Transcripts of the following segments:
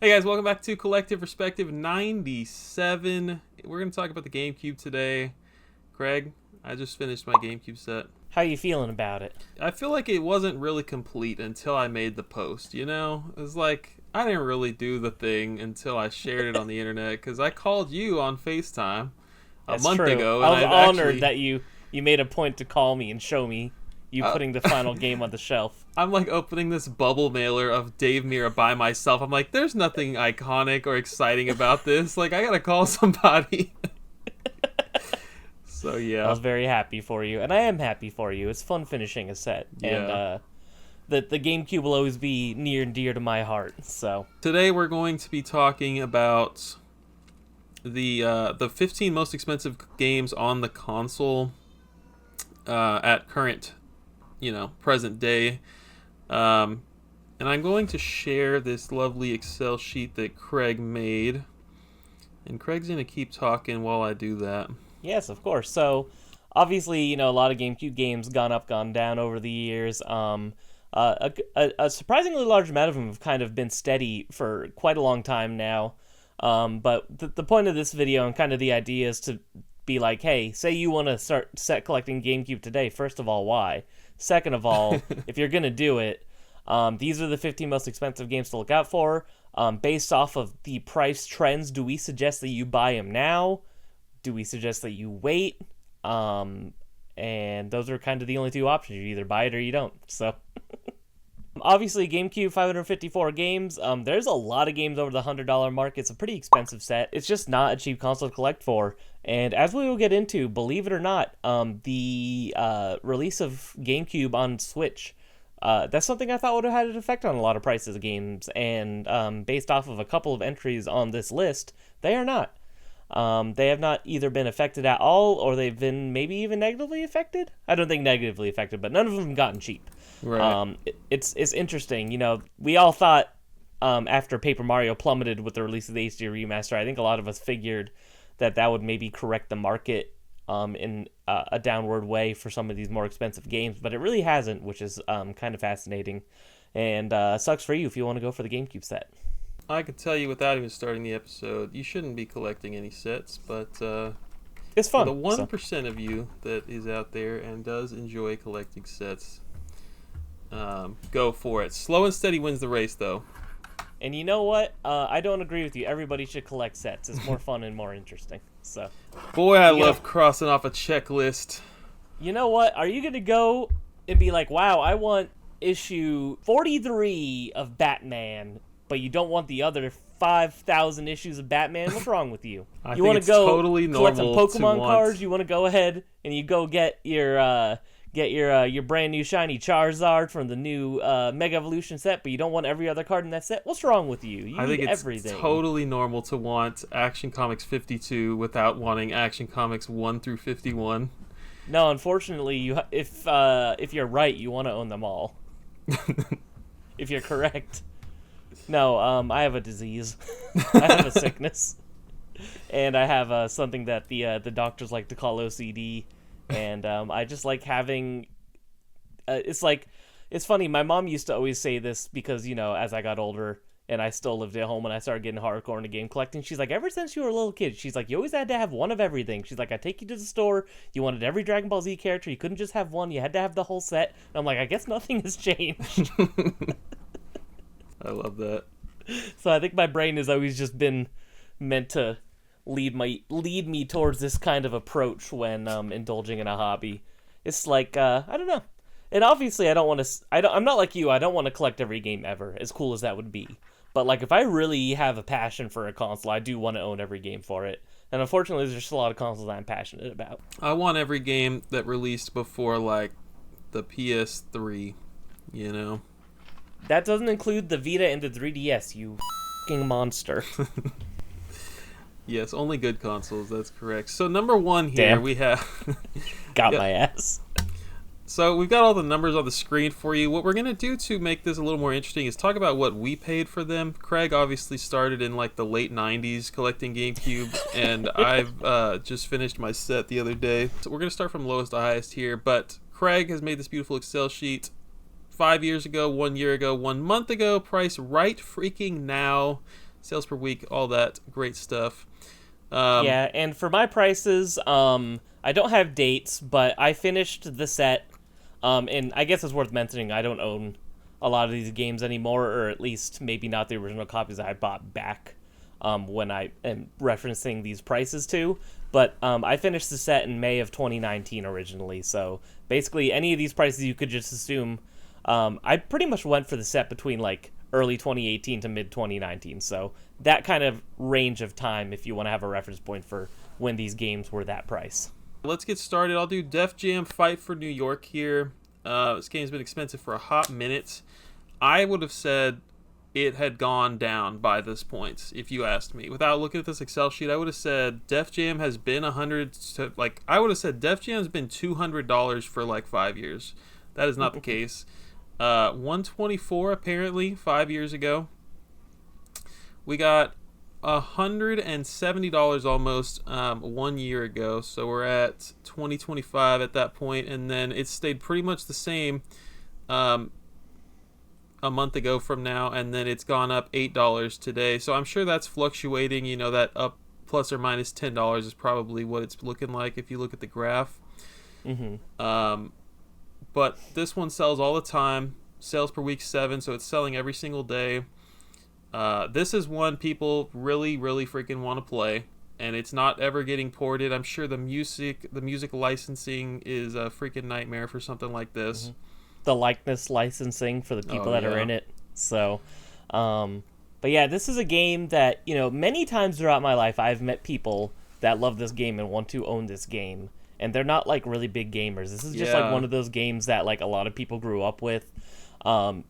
Hey guys, welcome back to Collective Perspective 97. We're going to talk about the GameCube today. Craig, I just finished my GameCube set. How you feeling about it? I feel like it wasn't really complete until I made the post, you know? It was like, I didn't really do the thing until I shared it on the internet, because I called you on FaceTime a That's month true. ago. I was And honored that you made a point to call me and show me you putting the final game on the shelf. I'm like opening this bubble mailer of Dave Mirra by myself. I'm like, there's nothing iconic or exciting about this. Like, I gotta call somebody. So, yeah. I was very happy for you, and I am happy for you. It's fun finishing a set. Yeah. And the GameCube will always be near and dear to my heart. So Today we're going to be talking about the 15 most expensive games on the console at current, present day. And I'm going to share this lovely Excel sheet that Craig made. And Craig's going to keep talking while I do that. yes, of course. So obviously, a lot of GameCube games gone up, gone down over the years. A surprisingly large amount of them have kind of been steady for quite a long time now. But the point of this video and kind of the idea is to be like, hey, say you want to start set collecting GameCube today. First of all, why? Second of all, if you're going to do it, these are the 15 most expensive games to look out for. Based off of the price trends, do we suggest that you buy them now? Do we suggest that you wait? And those are kind of the only two options. You either buy it or you don't. So obviously, GameCube, 554 games. There's a lot of games over the $100 mark. It's a pretty expensive set. It's just not a cheap console to collect for. And as we will get into, believe it or not, the release of GameCube on Switch, that's something I thought would have had an effect on a lot of prices of games. And based off of a couple of entries on this list, they are not. They have not either been affected at all, or they've been maybe even negatively affected. I don't think negatively affected, but none of them have gotten cheap. Right. It's interesting. We all thought after Paper Mario plummeted with the release of the HD remaster, I think a lot of us figured that would maybe correct the market in a downward way for some of these more expensive games, but it really hasn't, which is kind of fascinating. And sucks for you if you want to go for the GameCube set. I can tell you without even starting the episode, you shouldn't be collecting any sets, but It's fun. for the 1% of you that is out there and does enjoy collecting sets, go for it. Slow and steady wins the race, though. And you know what? I don't agree with you. Everybody should collect sets. It's more fun and more interesting. So, Boy, I love crossing off a checklist. you know what? Are you going to go and be like, wow, I want issue 43 of Batman, but you don't want the other 5,000 issues of Batman? What's wrong with you? I You think want it's to go totally collect some normal to Pokemon want- cards? You want to go ahead and you go get your brand new shiny Charizard from the new Mega Evolution set, but you don't want every other card in that set? What's wrong with you? You I think need it's everything. totally normal to want Action Comics 52 without wanting Action Comics 1 through 51. No, unfortunately, if you're right, you want to own them all. If you're correct. No, I have a disease. I have a sickness, and I have something that the doctors like to call OCD, and I just like having. It's funny. My mom used to always say this because as I got older and I still lived at home and I started getting hardcore into game collecting, she's like, ever since you were a little kid, she's like, you always had to have one of everything. She's like, I take you to the store, you wanted every Dragon Ball Z character, you couldn't just have one, you had to have the whole set. And I'm like, I guess nothing has changed. I love that. So I think my brain has always just been meant to lead me towards this kind of approach when indulging in a hobby. It's like I don't know, and obviously I don't want to. I'm not like you. I don't want to collect every game ever, as cool as that would be. But like if I really have a passion for a console, I do want to own every game for it. And unfortunately, there's just a lot of consoles I'm passionate about. I want every game that released before like the PS3, you know. That doesn't include the Vita and the 3DS, you f***ing monster. Yes, only good consoles, that's correct. So number one here, Damn. we have... Got Yep. my ass. So we've got all the numbers on the screen for you. What we're going to do to make this a little more interesting is talk about what we paid for them. Craig obviously started in like the late 90s collecting GameCube, and I've just finished my set the other day. So we're going to start from lowest to highest here, but Craig has made this beautiful Excel sheet 5 years ago, 1 year ago, 1 month ago, price right freaking now. sales per week, all that great stuff. Yeah, and for my prices, I don't have dates, but I finished the set. And I guess it's worth mentioning I don't own a lot of these games anymore, or at least maybe not the original copies I bought back when I am referencing these prices to. But I finished the set in May of 2019 originally, so basically any of these prices you could just assume. I pretty much went for the set between like early 2018 to mid 2019, so that kind of range of time if you want to have a reference point for when these games were that price. Let's get started. I'll do Def Jam Fight for New York here. This game's been expensive for a hot minute. I would have said it had gone down by this point, if you asked me. Without looking at this Excel sheet, I would have said Def Jam has been I would have said Def Jam's been $200 for like 5 years. That is not the case. 124 apparently 5 years ago. We got $170 almost 1 year ago, so we're at 2025 at that point, and then it stayed pretty much the same a month ago from now, and then it's gone up $8 today. So I'm sure that's fluctuating. You know, that up plus or minus $10 is probably what it's looking like if you look at the graph. But this one sells all the time. Sales per week 7, so it's selling every single day. This is one people really, really freaking want to play, and it's not ever getting ported. I'm sure the music licensing is a freaking nightmare for something like this. The likeness licensing for the people that are in it. So, but yeah, this is a game that, you know, many times throughout my life I've met people that love this game and want to own this game. And they're not like really big gamers. This is just like one of those games that like a lot of people grew up with.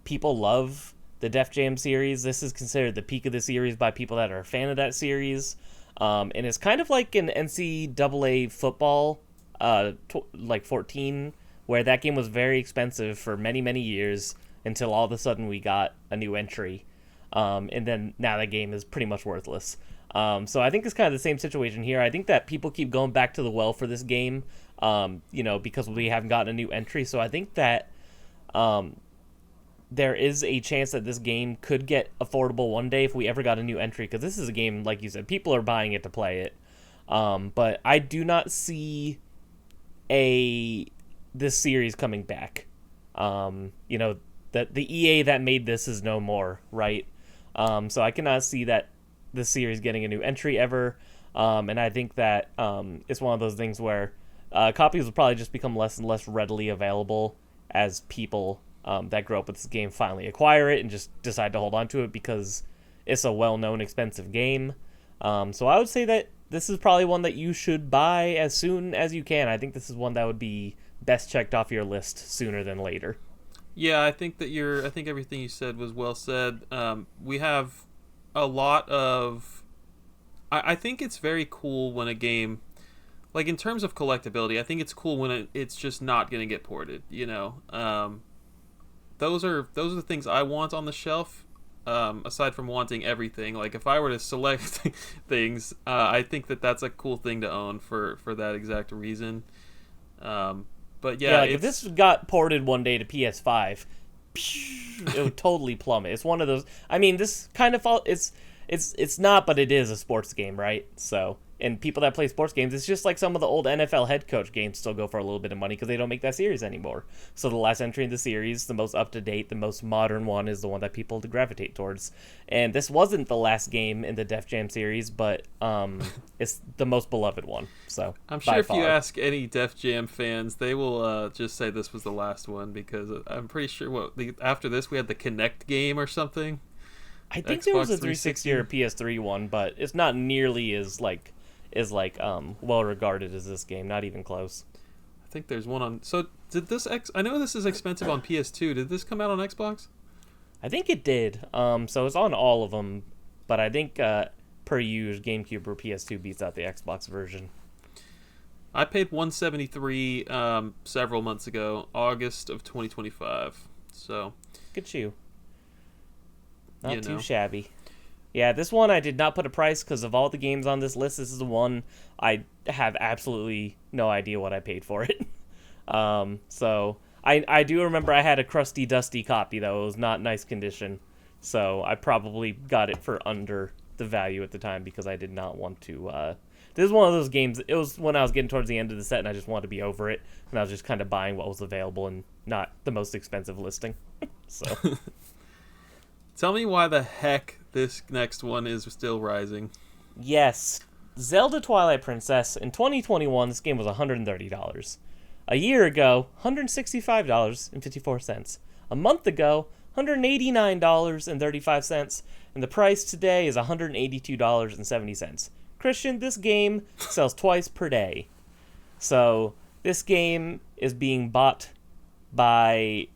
People love the Def Jam series. This is considered the peak of the series by people that are a fan of that series. And it's kind of like an NCAA football, like 14, where that game was very expensive for many, many years until all of a sudden we got a new entry. And then now that game is pretty much worthless. So I think it's kind of the same situation here. I think that people keep going back to the well for this game, you know, because we haven't gotten a new entry. So I think that there is a chance that this game could get affordable one day if we ever got a new entry, because this is a game, like you said, people are buying it to play it. But I do not see this series coming back. You know, that the EA that made this is no more, right? So I cannot see that this series getting a new entry ever, and I think that it's one of those things where copies will probably just become less and less readily available as people that grew up with this game finally acquire it and just decide to hold on to it because it's a well-known expensive game. So I would say that this is probably one that you should buy as soon as you can. I think this is one that would be best checked off your list sooner than later. Yeah, I think everything you said was well said. We have a lot of... I think it's very cool when a game... Like, in terms of collectability, I think it's cool when it's just not going to get ported, you know? Those are the things I want on the shelf, aside from wanting everything. Like, if I were to select things, I think that's a cool thing to own for that exact reason. But yeah, like if this got ported one day to PS5, it would totally plummet. It's one of those. I mean, this kind of it's not, but it is a sports game, right? So, and people that play sports games, it's just like some of the old NFL head coach games still go for a little bit of money because they don't make that series anymore. So the last entry in the series, the most up to date, the most modern one, is the one that people gravitate towards. And this wasn't the last game in the Def Jam series, but it's the most beloved one. So I'm sure if you ask any Def Jam fans, they will just say this was the last one, because I'm pretty sure after this we had the Kinect game or something. I think there was a 360 or a PS3 one, but it's not nearly as well regarded as this game. Not even close. I think there's one on. So did this I know this is expensive on PS2. Did this come out on Xbox? I think it did. So it's on all of them, but I think per usual, GameCube or PS2 beats out the Xbox version. I paid $173 several months ago, August of 2025. So good at you. Not too shabby. Yeah, this one I did not put a price because of all the games on this list. This is the one I have absolutely no idea what I paid for it. So I do remember I had a crusty, dusty copy, though. It was not nice condition. So I probably got it for under the value at the time because I did not want to. This is one of those games. It was when I was getting towards the end of the set and I just wanted to be over it, and I was just kind of buying what was available and not the most expensive listing. So Tell me why the heck this next one is still rising. yes, Zelda Twilight Princess in 2021. This game was $130. A year ago, $165.54. A month ago, $189.35, and the price today is $182.70. Christian, this game sells twice per day. So this game is being bought by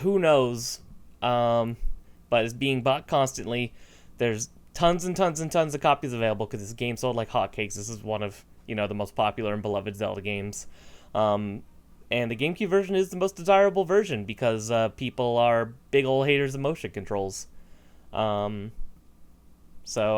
who knows, but it's being bought constantly. There's tons and tons and tons of copies available because this game sold like hotcakes. This is one of the most popular and beloved Zelda games. And the GameCube version is the most desirable version because people are big old haters of motion controls. So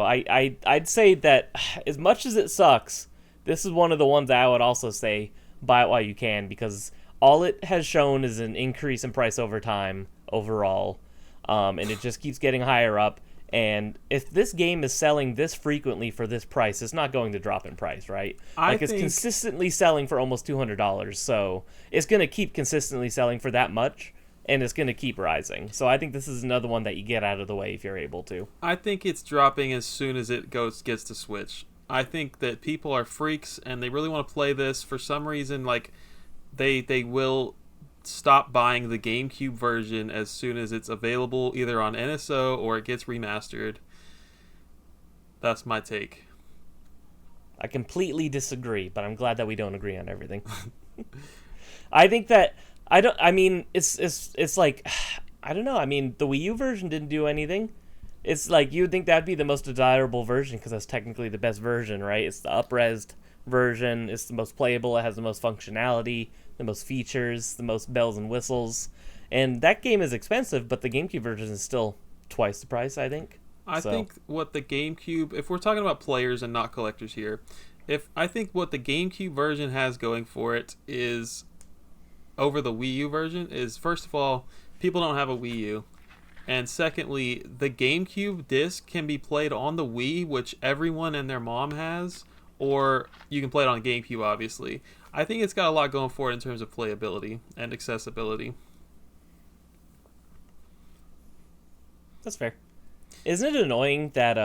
I'd say that as much as it sucks, this is one of the ones that I would also say buy it while you can because all it has shown is an increase in price over time overall, and it just keeps getting higher up. And if this game is selling this frequently for this price, it's not going to drop in price, right? It's consistently selling for almost $200, so it's going to keep consistently selling for that much, and it's going to keep rising. So I think this is another one that you get out of the way if you're able to. I think it's dropping as soon as it gets to Switch. I think that people are freaks, and they really want to play this. For some reason, like, they will stop buying the GameCube version as soon as it's available either on NSO or it gets remastered. That's my take. I completely disagree, but I'm glad that we don't agree on everything. I think that it's like I don't know. I mean, the Wii U version didn't do anything. It's like you would think that'd be the most desirable version because that's technically the best version, right? It's the up-resed version. It's the most playable. It has the most functionality, the most features, the most bells and whistles. And that game is expensive, but the GameCube version is still twice the price, I think. I think what the GameCube, if we're talking about players and not collectors here, I think what the GameCube version has going for it is over the Wii U version is, first of all, people don't have a Wii U. And secondly, the GameCube disc can be played on the Wii, which everyone and their mom has, or you can play it on GameCube, obviously. I think it's got a lot going for it in terms of playability and accessibility. That's fair. Isn't it annoying that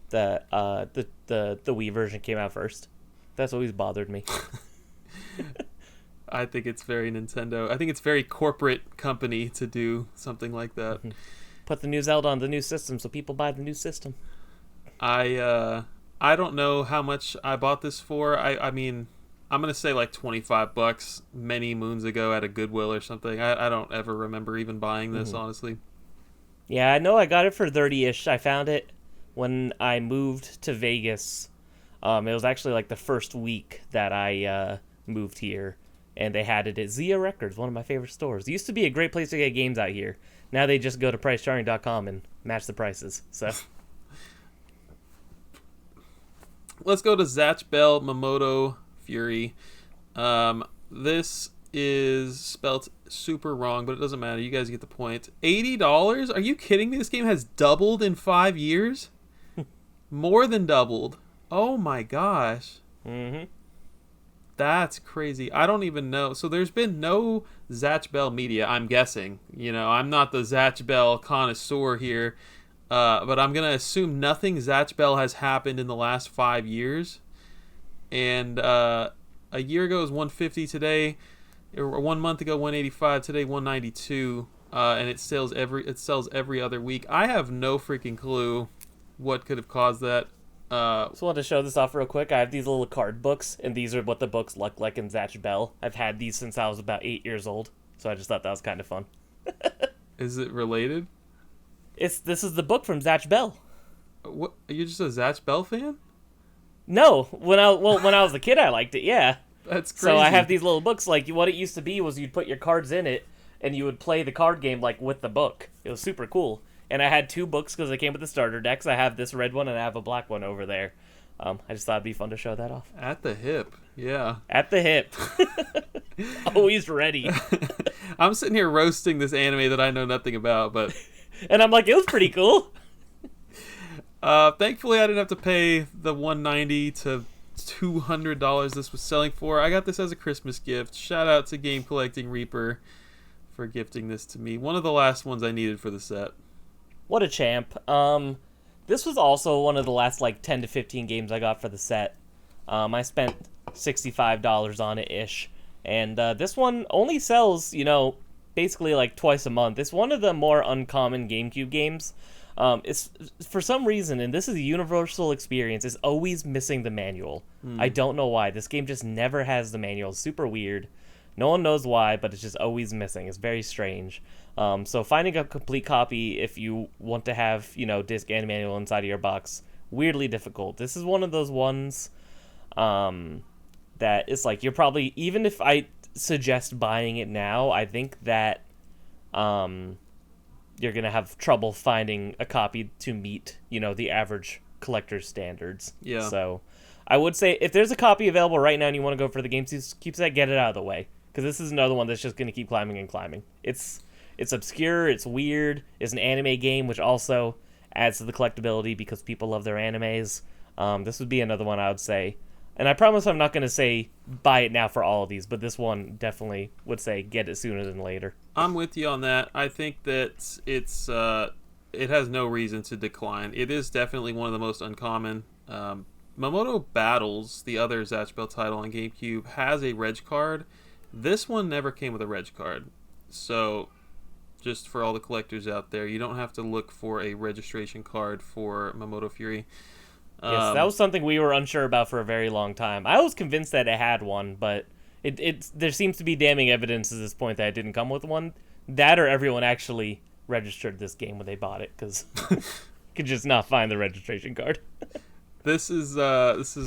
the Wii version came out first? That's always bothered me. I think it's very Nintendo. I think it's very corporate company to do something like that. Put the new Zelda on the new system so people buy the new system. I don't know how much I bought this for. I mean, I'm gonna say like $25 many moons ago at a Goodwill or something. I don't ever remember even buying this, honestly. Yeah, I know I got it for 30-ish. I found it when I moved to Vegas. It was actually like the first week that I moved here, and they had it at Zia Records, one of my favorite stores. It used to be a great place to get games out here. Now they just go to pricecharting.com and match the prices. So let's go to Zatch Bell Mamoto Fury. This is spelt super wrong, but it doesn't matter. You guys get the point. $80? Are you kidding me? This game has doubled in 5 years? More than doubled. Oh my gosh. Mm-hmm. That's crazy. I don't even know. So there's been no Zatch Bell media, I'm guessing. I'm not the Zatch Bell connoisseur here, but I'm going to assume nothing Zatch Bell has happened in the last 5 years. And a year ago it was $150 today. 1 month ago, $185. Today, $192. And it sells every other week. I have no freaking clue what could have caused that. Just wanted to show this off real quick. I have these little card books, and these are what the books look like in Zatch Bell. I've had these since I was about 8 years old, so I just thought that was kind of fun. Is it related? This is the book from Zatch Bell. What? Are you just a Zatch Bell fan? No, when I was a kid, I liked it. Yeah. That's crazy. So I have these little books. Like what it used to be was you'd put your cards in it, and you would play the card game like with the book. It was super cool. And I had 2 books because they came with the starter decks. I have this red one and I have a black one over there. I just thought it'd be fun to show that off. At the hip, yeah. At the hip. Always ready. I'm sitting here roasting this anime that I know nothing about, but And I'm like, it was pretty cool. Thankfully, I didn't have to pay the $190 to $200 this was selling for. I got this as a Christmas gift. Shout out to Game Collecting Reaper for gifting this to me. One of the last ones I needed for the set. What a champ. This was also one of the last like 10 to 15 games I got for the set. I spent $65 on it ish, and this one only sells, basically like twice a month. It's one of the more uncommon GameCube games. It's for some reason, and this is a universal experience, is always missing the manual. I don't know why. This game just never has the manual. It's super weird. No one knows why, but it's just always missing. It's very strange. So finding a complete copy if you want to have, disc and manual inside of your box, weirdly difficult. This is one of those ones that is like, you're probably, even if I suggest buying it now, I think that you're going to have trouble finding a copy to meet, the average collector's standards. Yeah. So I would say if there's a copy available right now and you want to go for the GameCube set, get it out of the way. Because this is another one that's just going to keep climbing and climbing. It's obscure, it's weird, it's an anime game, which also adds to the collectability because people love their animes. This would be another one I would say. And I promise I'm not going to say buy it now for all of these, but this one definitely would say get it sooner than later. I'm with you on that. I think that it has no reason to decline. It is definitely one of the most uncommon. Mamoto Battles, the other Zatch Bell title on GameCube, has a reg card. This one never came with a reg card. So, just for all the collectors out there, you don't have to look for a registration card for Mamoto Fury. Yes, that was something we were unsure about for a very long time. I was convinced that it had one, but there seems to be damning evidence at this point that it didn't come with one. That or everyone actually registered this game when they bought it, because could just not find the registration card. This is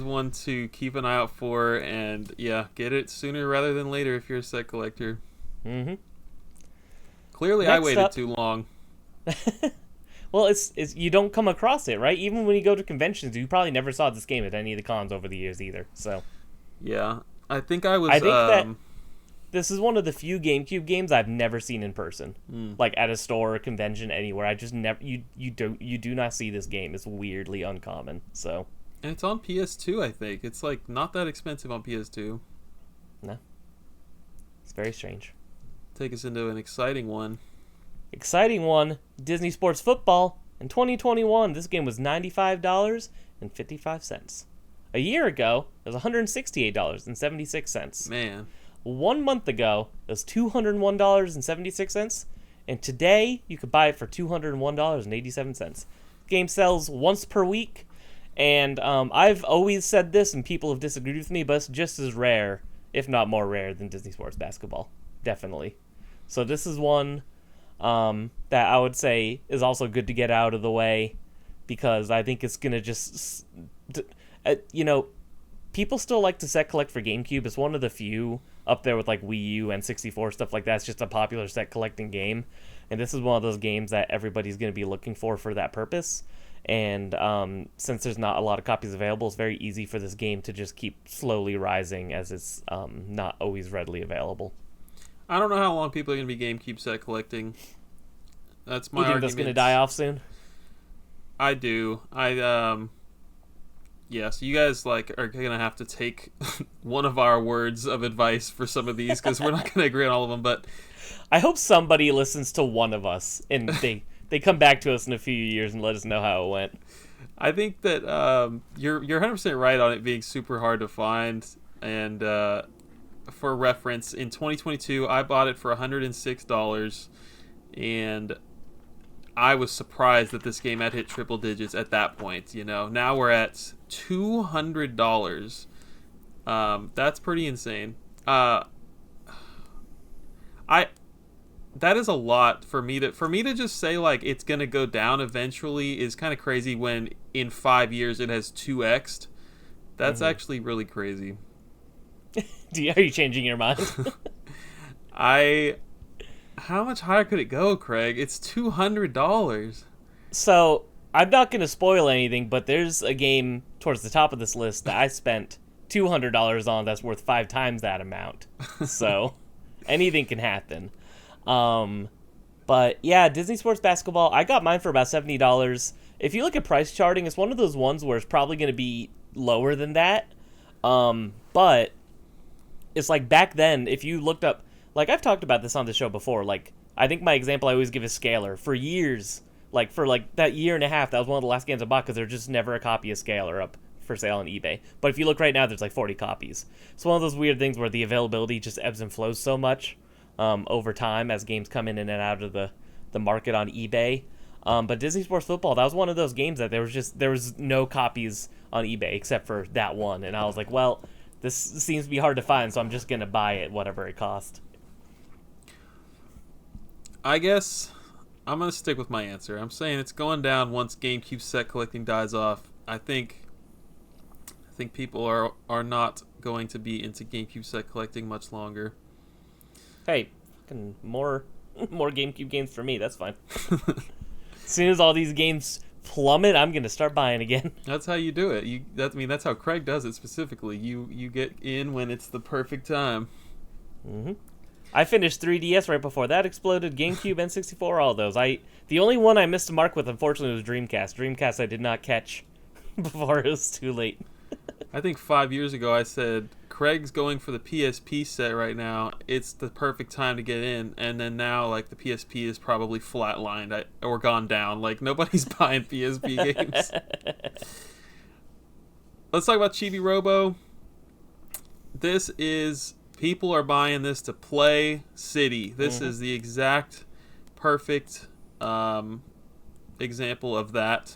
one to keep an eye out for, and yeah, get it sooner rather than later if you're a set collector. Mm-hmm. Clearly, Next I waited up, too long. Well, it's you don't come across it, right? Even when you go to conventions, you probably never saw this game at any of the cons over the years either. So, yeah, I think I was. I think that this is one of the few GameCube games I've never seen in person, like at a store or convention anywhere. I just never you do not see this game. It's weirdly uncommon. So, and it's on PS2. I think it's like not that expensive on PS2. No, it's very strange. Take us into an exciting one. Exciting one, Disney Sports Football. In 2021, this game was $95.55. A year ago, it was $168.76. Man. 1 month ago, it was $201.76. And today, you could buy it for $201.87. Game sells once per week. And I've always said this, and people have disagreed with me, but it's just as rare, if not more rare, than Disney Sports Basketball. Definitely. So this is one that I would say is also good to get out of the way, because I think it's going to just, people still like to set collect for GameCube. It's one of the few up there with like Wii U and 64, stuff like that. It's just a popular set collecting game. And this is one of those games that everybody's going to be looking for that purpose. And since there's not a lot of copies available, it's very easy for this game to just keep slowly rising as it's not always readily available. I don't know how long people are going to be GameCube set collecting. That's my argument. You think that's going to die off soon? I do. Yeah, so you guys are going to have to take one of our words of advice for some of these, because we're not going to agree on all of them, but I hope somebody listens to one of us and they come back to us in a few years and let us know how it went. I think that you're 100% right on it being super hard to find. And for reference, in 2022, I bought it for $106, and I was surprised that this game had hit triple digits at that point. Now we're at $200. That's pretty insane. That is a lot for me to just say like it's gonna go down eventually is kind of crazy, when in 5 years it has 2x'd. That's actually really crazy. Are you changing your mind? How much higher could it go, Craig? It's $200. So I'm not going to spoil anything, but there's a game towards the top of this list that I spent $200 on that's worth 5 times that amount. So anything can happen. But yeah, Disney Sports Basketball, I got mine for about $70. If you look at price charting, it's one of those ones where it's probably going to be lower than that. But it's like back then, if you looked up, like I've talked about this on the show before, like I think my example I always give is Scalar. For years, like for like that year and a half, that was one of the last games I bought because there's just never a copy of Scalar up for sale on eBay. But if you look right now, there's like 40 copies. It's one of those weird things where the availability just ebbs and flows so much over time as games come in and out of the market on eBay. But Disney Sports Football, that was one of those games that there was no copies on eBay except for that one, and I was like, well, this seems to be hard to find, so I'm just gonna buy it whatever it cost. I guess I'm gonna stick with my answer. I'm saying it's going down once GameCube set collecting dies off. I think people are not going to be into GameCube set collecting much longer. Hey, fucking more GameCube games for me. That's fine. As soon as all these games plummet, I'm gonna start buying again. That's how you do it. That's how Craig does it specifically. You get in when it's the perfect time. Mm-hmm. I finished 3DS right before that exploded. GameCube, N64, all those. The only one I missed a mark with, unfortunately, was Dreamcast. Dreamcast I did not catch before it was too late. I think 5 years ago I said, Craig's going for the PSP set right now. It's the perfect time to get in. And then now, like, the PSP is probably flatlined or gone down. Like, nobody's buying PSP games. Let's talk about Chibi Robo. People are buying this to play City. This is the exact perfect example of that.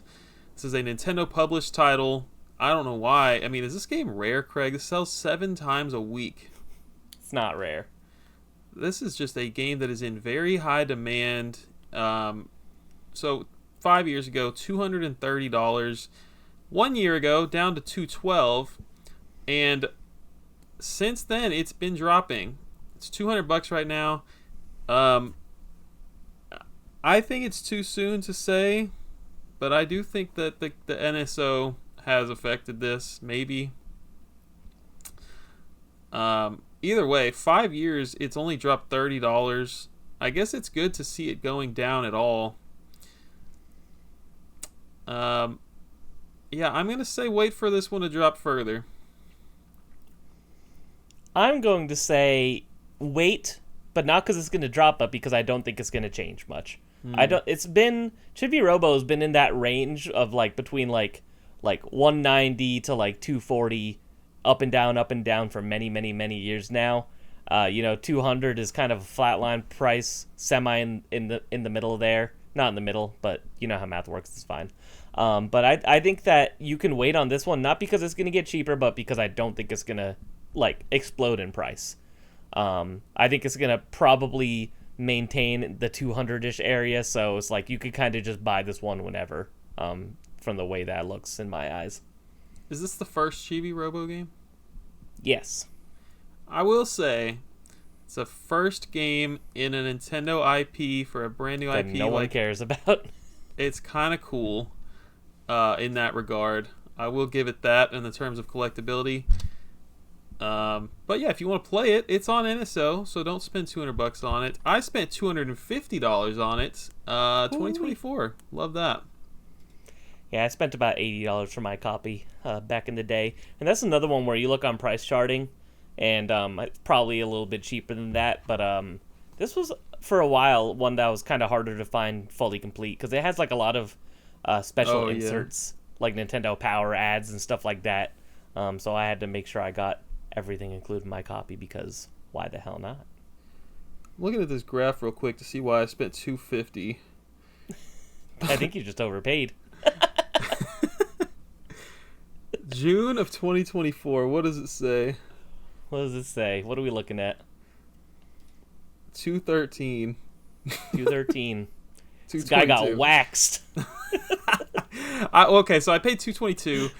This is a Nintendo published title. I don't know why. I mean, is this game rare, Craig? This sells 7 times a week. It's not rare. This is just a game that is in very high demand. So 5 years ago, $230. 1 year ago, down to $212. And since then, it's been dropping. It's $200 right now. I think it's too soon to say, but I do think that the NSO has affected this, maybe. Either way, 5 years, it's only dropped $30. I guess it's good to see it going down at all. Yeah, I'm going to say wait for this one to drop further. I'm going to say wait, but not because it's going to drop, but because I don't think it's going to change much. Chibi Robo has been in that range of like between like 190 to like 240, up and down for many, many, many years now. 200 is kind of a flatline price, semi in the middle there. Not in the middle, but you know how math works, it's fine. But I think that you can wait on this one, not because it's going to get cheaper, but because I don't think it's going to like explode in price. I think it's going to probably maintain the 200-ish area, so it's like you could kind of just buy this one whenever, from the way that looks in my eyes. Is this the first Chibi Robo game? Yes. I will say it's the first game in a Nintendo IP for a brand new that IP no one cares about. It's kind of cool in that regard. I will give it that in the terms of collectability. But yeah, if you want to play it, it's on NSO, so don't spend $200 on it. I spent $250 on it. 2024. Love that. Yeah, I spent about $80 for my copy back in the day. And that's another one where you look on price charting, and it's probably a little bit cheaper than that. But this was, for a while, one that was kind of harder to find fully complete, because it has like a lot of special inserts, like Nintendo Power ads and stuff like that. So I had to make sure I got everything included in my copy, because why the hell not? I'm looking at this graph real quick to see why I spent $250. I think you just overpaid. June of 2024. What does it say? What does it say? What are we looking at? 213. 213. This guy got waxed. Okay, so I paid $222.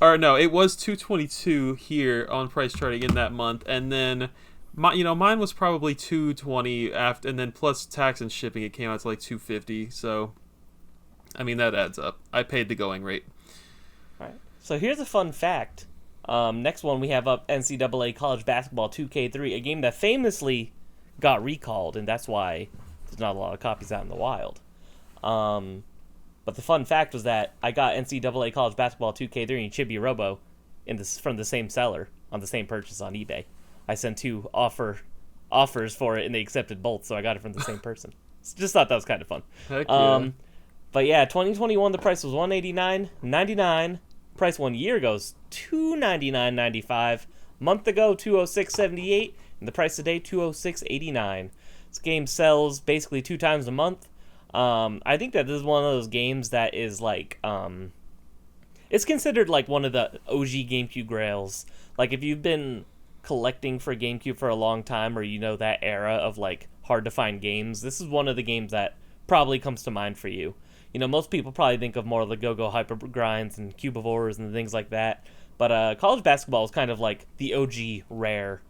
Or no, it was $222 here on price charting in that month, and then mine was probably $220 after, and then plus tax and shipping, it came out to like $250. So, I mean, that adds up. I paid the going rate. All right. So here's a fun fact. Next one we have up NCAA College Basketball 2K3, a game that famously got recalled, and that's why there's not a lot of copies out in the wild. But the fun fact was that I got NCAA College Basketball 2K3 and Chibi Robo from the same seller on the same purchase on eBay. I sent two offers for it, and they accepted both, so I got it from the same person. Just thought that was kind of fun. Heck yeah. But yeah, 2021, the price was $189.99. Price 1 year ago is $299.95. Month ago, $206.78, and the price today, $206.89. This game sells basically 2 times a month. I think that this is one of those games that is like, it's considered like one of the OG GameCube grails. Like if you've been collecting for GameCube for a long time, or you know that era of like hard to find games, this is one of the games that probably comes to mind for you. You know, most people probably think of more of the Go-Go Hyper Grinds and Cube of Horrors and things like that. But college basketball is kind of like the OG rare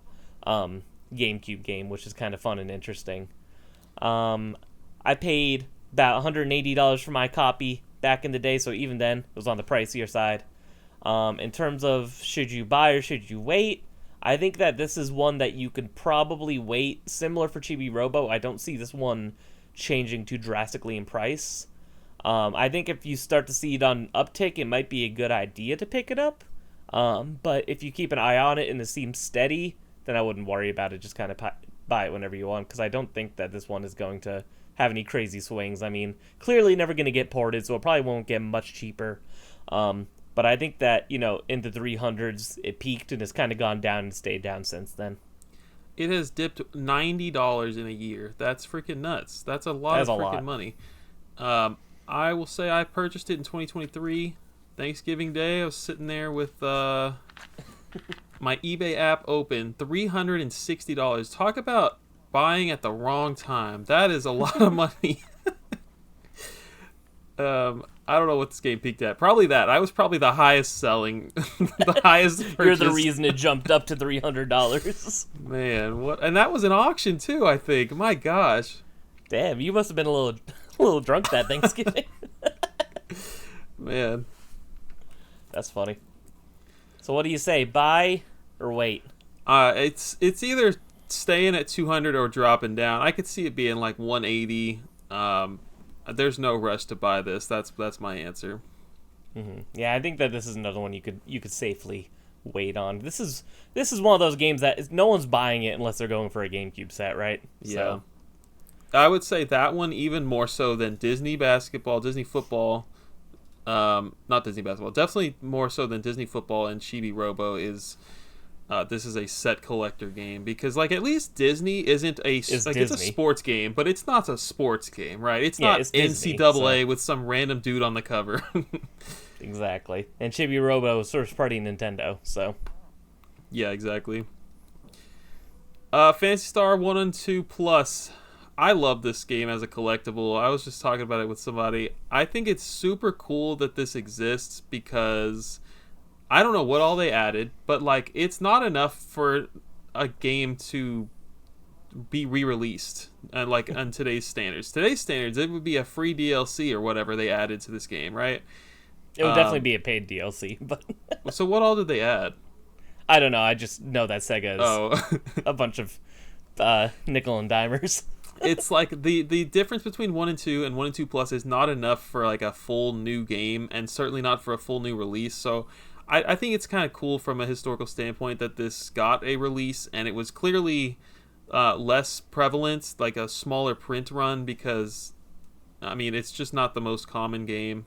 GameCube game, which is kind of fun and interesting. I paid about $180 for my copy back in the day, so even then, it was on the pricier side. In terms of should you buy or should you wait, I think that this is one that you could probably wait. Similar for Chibi Robo, I don't see this one changing too drastically in price. I think if you start to see it on uptick, it might be a good idea to pick it up. But if you keep an eye on it and it seems steady, then I wouldn't worry about it. Just kind of buy it whenever you want, because I don't think that this one is going to have any crazy swings. I mean, clearly never going to get ported, so it probably won't get much cheaper. But I think that, you know, in the 300s, it peaked and has kind of gone down and stayed down since then. It has dipped $90 in a year. That's freaking nuts. That's a lot of freaking money. I will say I purchased it in 2023, Thanksgiving Day. I was sitting there with my eBay app open, $360. Talk about buying at the wrong time. That is a lot of money. I don't know what this game peaked at. Probably that. I was probably the highest selling, the highest purchase. You're the reason it jumped up to $300. Man, what? And that was an auction too, I think. My gosh. Damn, you must have been a little drunk that Thanksgiving. Man. That's funny. So what do you say, buy or wait? It's either staying at 200 or dropping down. I could see it being like 180. There's no rush to buy this. That's my answer. Mm-hmm. Yeah, I think that this is another one you could safely wait on. This is one of those games that no one's buying it unless they're going for a GameCube set, right? Yeah. So. I would say that one even more so than Disney basketball, Disney football. Not Disney basketball. Definitely more so than Disney football and Chibi Robo is. This is a set collector game, because like at least Disney isn't it's a sports game, but it's not a sports game, right? It's not Disney, NCAA with some random dude on the cover. Exactly. And Chibi Robo is first party Nintendo, so. Yeah, exactly. Phantasy Star 1 and 2 Plus. I love this game as a collectible. I was just talking about it with somebody. I think it's super cool that this exists, because I don't know what all they added, but like it's not enough for a game to be re-released like on today's standards. Today's standards, it would be a free DLC or whatever they added to this game, right? It would definitely be a paid DLC, but so what all did they add? I don't know. I just know that Sega is a bunch of nickel and dimers. It's like the difference between 1 and 2 and 1 and 2 Plus is not enough for like a full new game, and certainly not for a full new release. So I think it's kind of cool from a historical standpoint that this got a release, and it was clearly less prevalent, like a smaller print run, because I mean it's just not the most common game.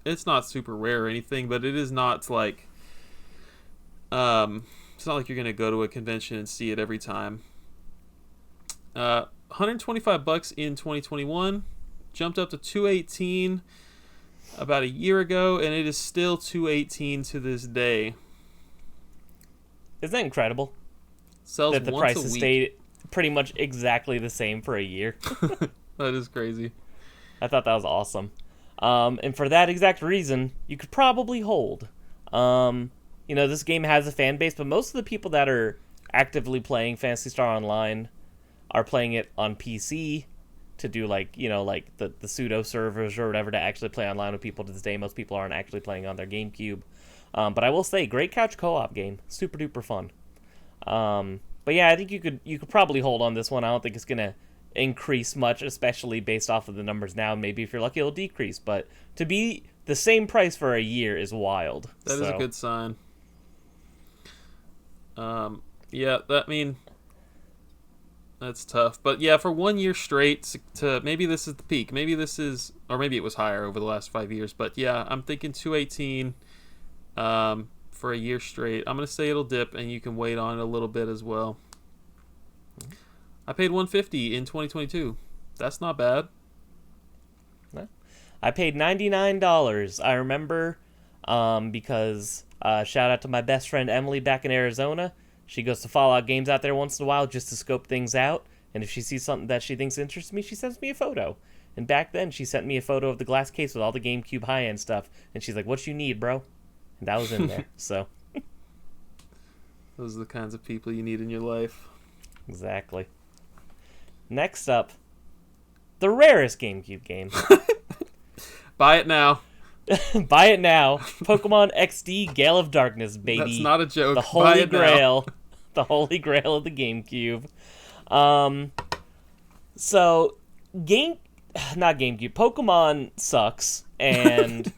It's not super rare or anything, but it is not like it's not like you're gonna go to a convention and see it every time. $125 in 2021, jumped up to $218 about a year ago, and it is still $218 to this day. Isn't that incredible? Sells that the once price a has week. stayed pretty much exactly the same for a year. That is crazy. I thought that was awesome. And for that exact reason, you could probably hold. You know, this game has a fan base, but most of the people that are actively playing Phantasy Star Online are playing it on PC to do like, you know, like the pseudo servers or whatever to actually play online with people to this day. Most people aren't actually playing on their GameCube. But I will say, great couch co-op game. Super duper fun. But yeah, I think you could probably hold on this one. I don't think it's gonna increase much, especially based off of the numbers now. Maybe if you're lucky, it'll decrease. But to be the same price for a year is wild. That is a good sign. Yeah, that's tough. But yeah, for 1 year straight, to maybe this is the peak. Maybe this is, or maybe it was higher over the last 5 years. But yeah, I'm thinking 218 for a year straight. I'm going to say it'll dip, and you can wait on it a little bit as well. I paid $150 in 2022. That's not bad. No. I paid $99. I remember because shout out to my best friend Emily back in Arizona. She goes to Fallout Games out there once in a while just to scope things out. And if she sees something that she thinks interests me, she sends me a photo. And back then, she sent me a photo of the glass case with all the GameCube high-end stuff. And she's like, "What you need, bro?" And that was in there. So those are the kinds of people you need in your life. Exactly. Next up, the rarest GameCube game. Buy it now. Buy it now. Pokemon XD Gale of Darkness, baby. That's not a joke. The holy grail. The holy grail of the GameCube. So, not GameCube. Pokemon sucks, and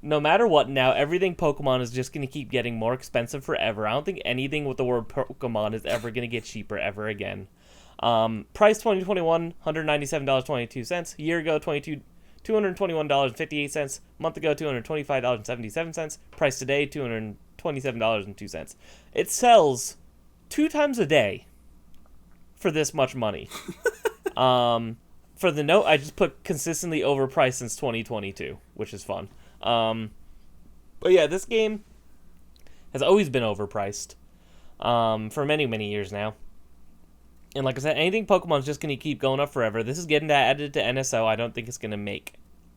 no matter what now, everything Pokemon is just going to keep getting more expensive forever. I don't think anything with the word Pokemon is ever going to get cheaper ever again. Price 2021, $197.22. A year ago, $221.58. A month ago, $225.77. Price today, $227.02. It sells 2 times a day for this much money. For the note, I just put consistently overpriced since 2022, which is fun. But yeah, this game has always been overpriced for many, many years now. And like I said, anything Pokemon's just going to keep going up forever. This is getting added to NSO. I don't think it's going to make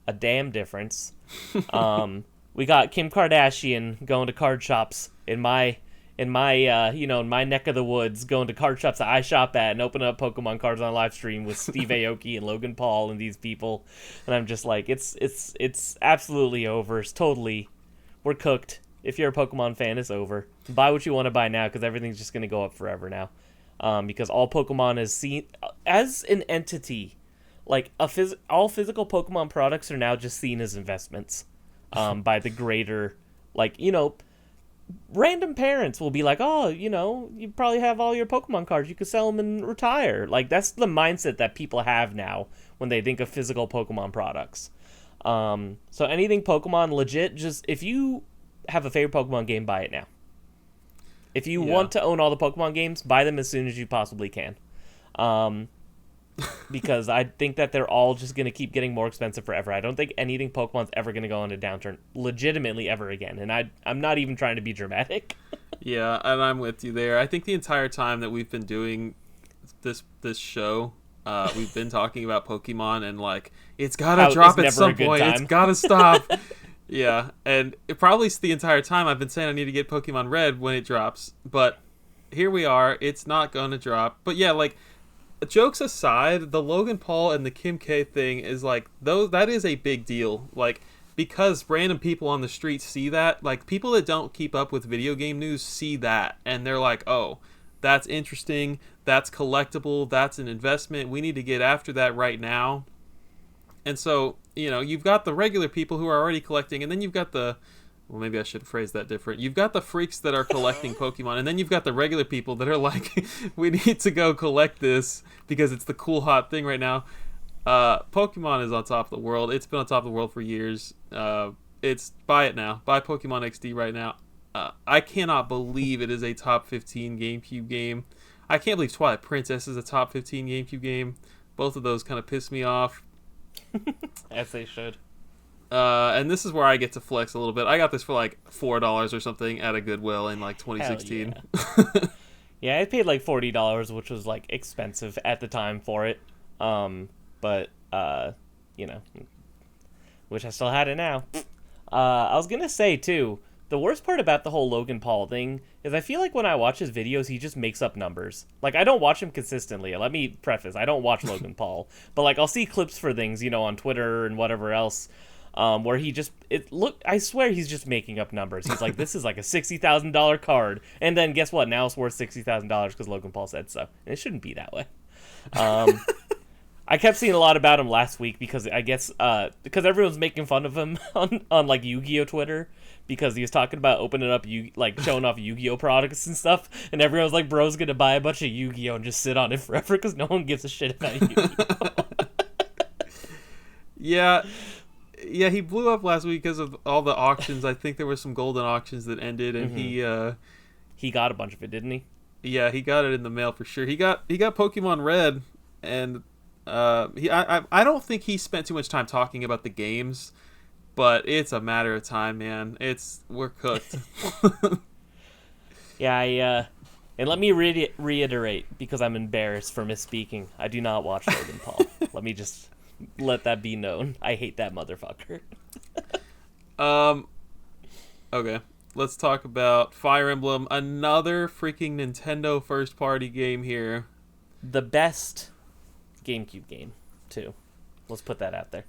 a damn difference. We got Kim Kardashian going to card shops in my neck of the woods, going to card shops that I shop at and opening up Pokemon cards on live stream with Steve Aoki and Logan Paul and these people. And I'm just like, it's absolutely over. It's totally, we're cooked. If you're a Pokemon fan, it's over. Buy what you want to buy now because everything's just going to go up forever now. Because all Pokemon is seen as an entity, like all physical Pokemon products are now just seen as investments by the greater, random parents will be like, oh, you probably have all your Pokemon cards, you could sell them and retire. Like, that's the mindset that people have now when they think of physical Pokemon products. So anything Pokemon, legit, just if you have a favorite Pokemon game, buy it now. If you want to own all the Pokemon games, buy them as soon as you possibly can. Because I think that they're all just going to keep getting more expensive forever. I don't think anything Pokemon's ever going to go on a downturn legitimately ever again. And I'm not even trying to be dramatic. Yeah, and I'm with you there. I think the entire time that we've been doing this show, we've been talking about Pokemon and like, it's got to drop at some point. It's got to stop. Yeah, and it probably the entire time I've been saying I need to get Pokemon Red when it drops, but here we are, it's not going to drop. But yeah, like, jokes aside, the Logan Paul and the Kim K thing is like, that is a big deal, like, because random people on the street see that, like, people that don't keep up with video game news see that, and they're like, oh, that's interesting, that's collectible, that's an investment, we need to get after that right now. And so, you've got the regular people who are already collecting, and then you've got well, maybe I should phrase that different. You've got the freaks that are collecting Pokemon, and then you've got the regular people that are like, we need to go collect this because it's the cool, hot thing right now. Pokemon is on top of the world. It's been on top of the world for years. Buy it now. Buy Pokemon XD right now. I cannot believe it is a top 15 GameCube game. I can't believe Twilight Princess is a top 15 GameCube game. Both of those kind of piss me off. As they should. And this is where I get to flex a little bit. I got this for like $4 or something at a Goodwill in like 2016. Yeah, I paid like $40, which was like expensive at the time for it. But which I still had it now. I was gonna say too, the worst part about the whole Logan Paul thing is I feel like when I watch his videos, he just makes up numbers. Like, I don't watch him consistently. Let me preface, I don't watch Logan Paul. But, like, I'll see clips for things, on Twitter and whatever else, where I swear he's just making up numbers. He's like, this is like a $60,000 card. And then guess what? Now it's worth $60,000 because Logan Paul said so. And it shouldn't be that way. I kept seeing a lot about him last week because I guess because everyone's making fun of him on like Yu-Gi-Oh Twitter because he was talking about opening up like showing off Yu-Gi-Oh products and stuff, and everyone's like, "Bro's gonna buy a bunch of Yu-Gi-Oh and just sit on it forever because no one gives a shit about Yu-Gi-Oh." Yeah, yeah, he blew up last week because of all the auctions. I think there were some golden auctions that ended, and he got a bunch of it, didn't he? Yeah, he got it in the mail for sure. He got Pokemon Red, and I don't think he spent too much time talking about the games, but it's a matter of time, man. We're cooked. Yeah, and let me reiterate, because I'm embarrassed for misspeaking. I do not watch Logan Paul. Let me just let that be known. I hate that motherfucker. Okay. Let's talk about Fire Emblem, another freaking Nintendo first-party game here. The best GameCube game, too. Let's put that out there.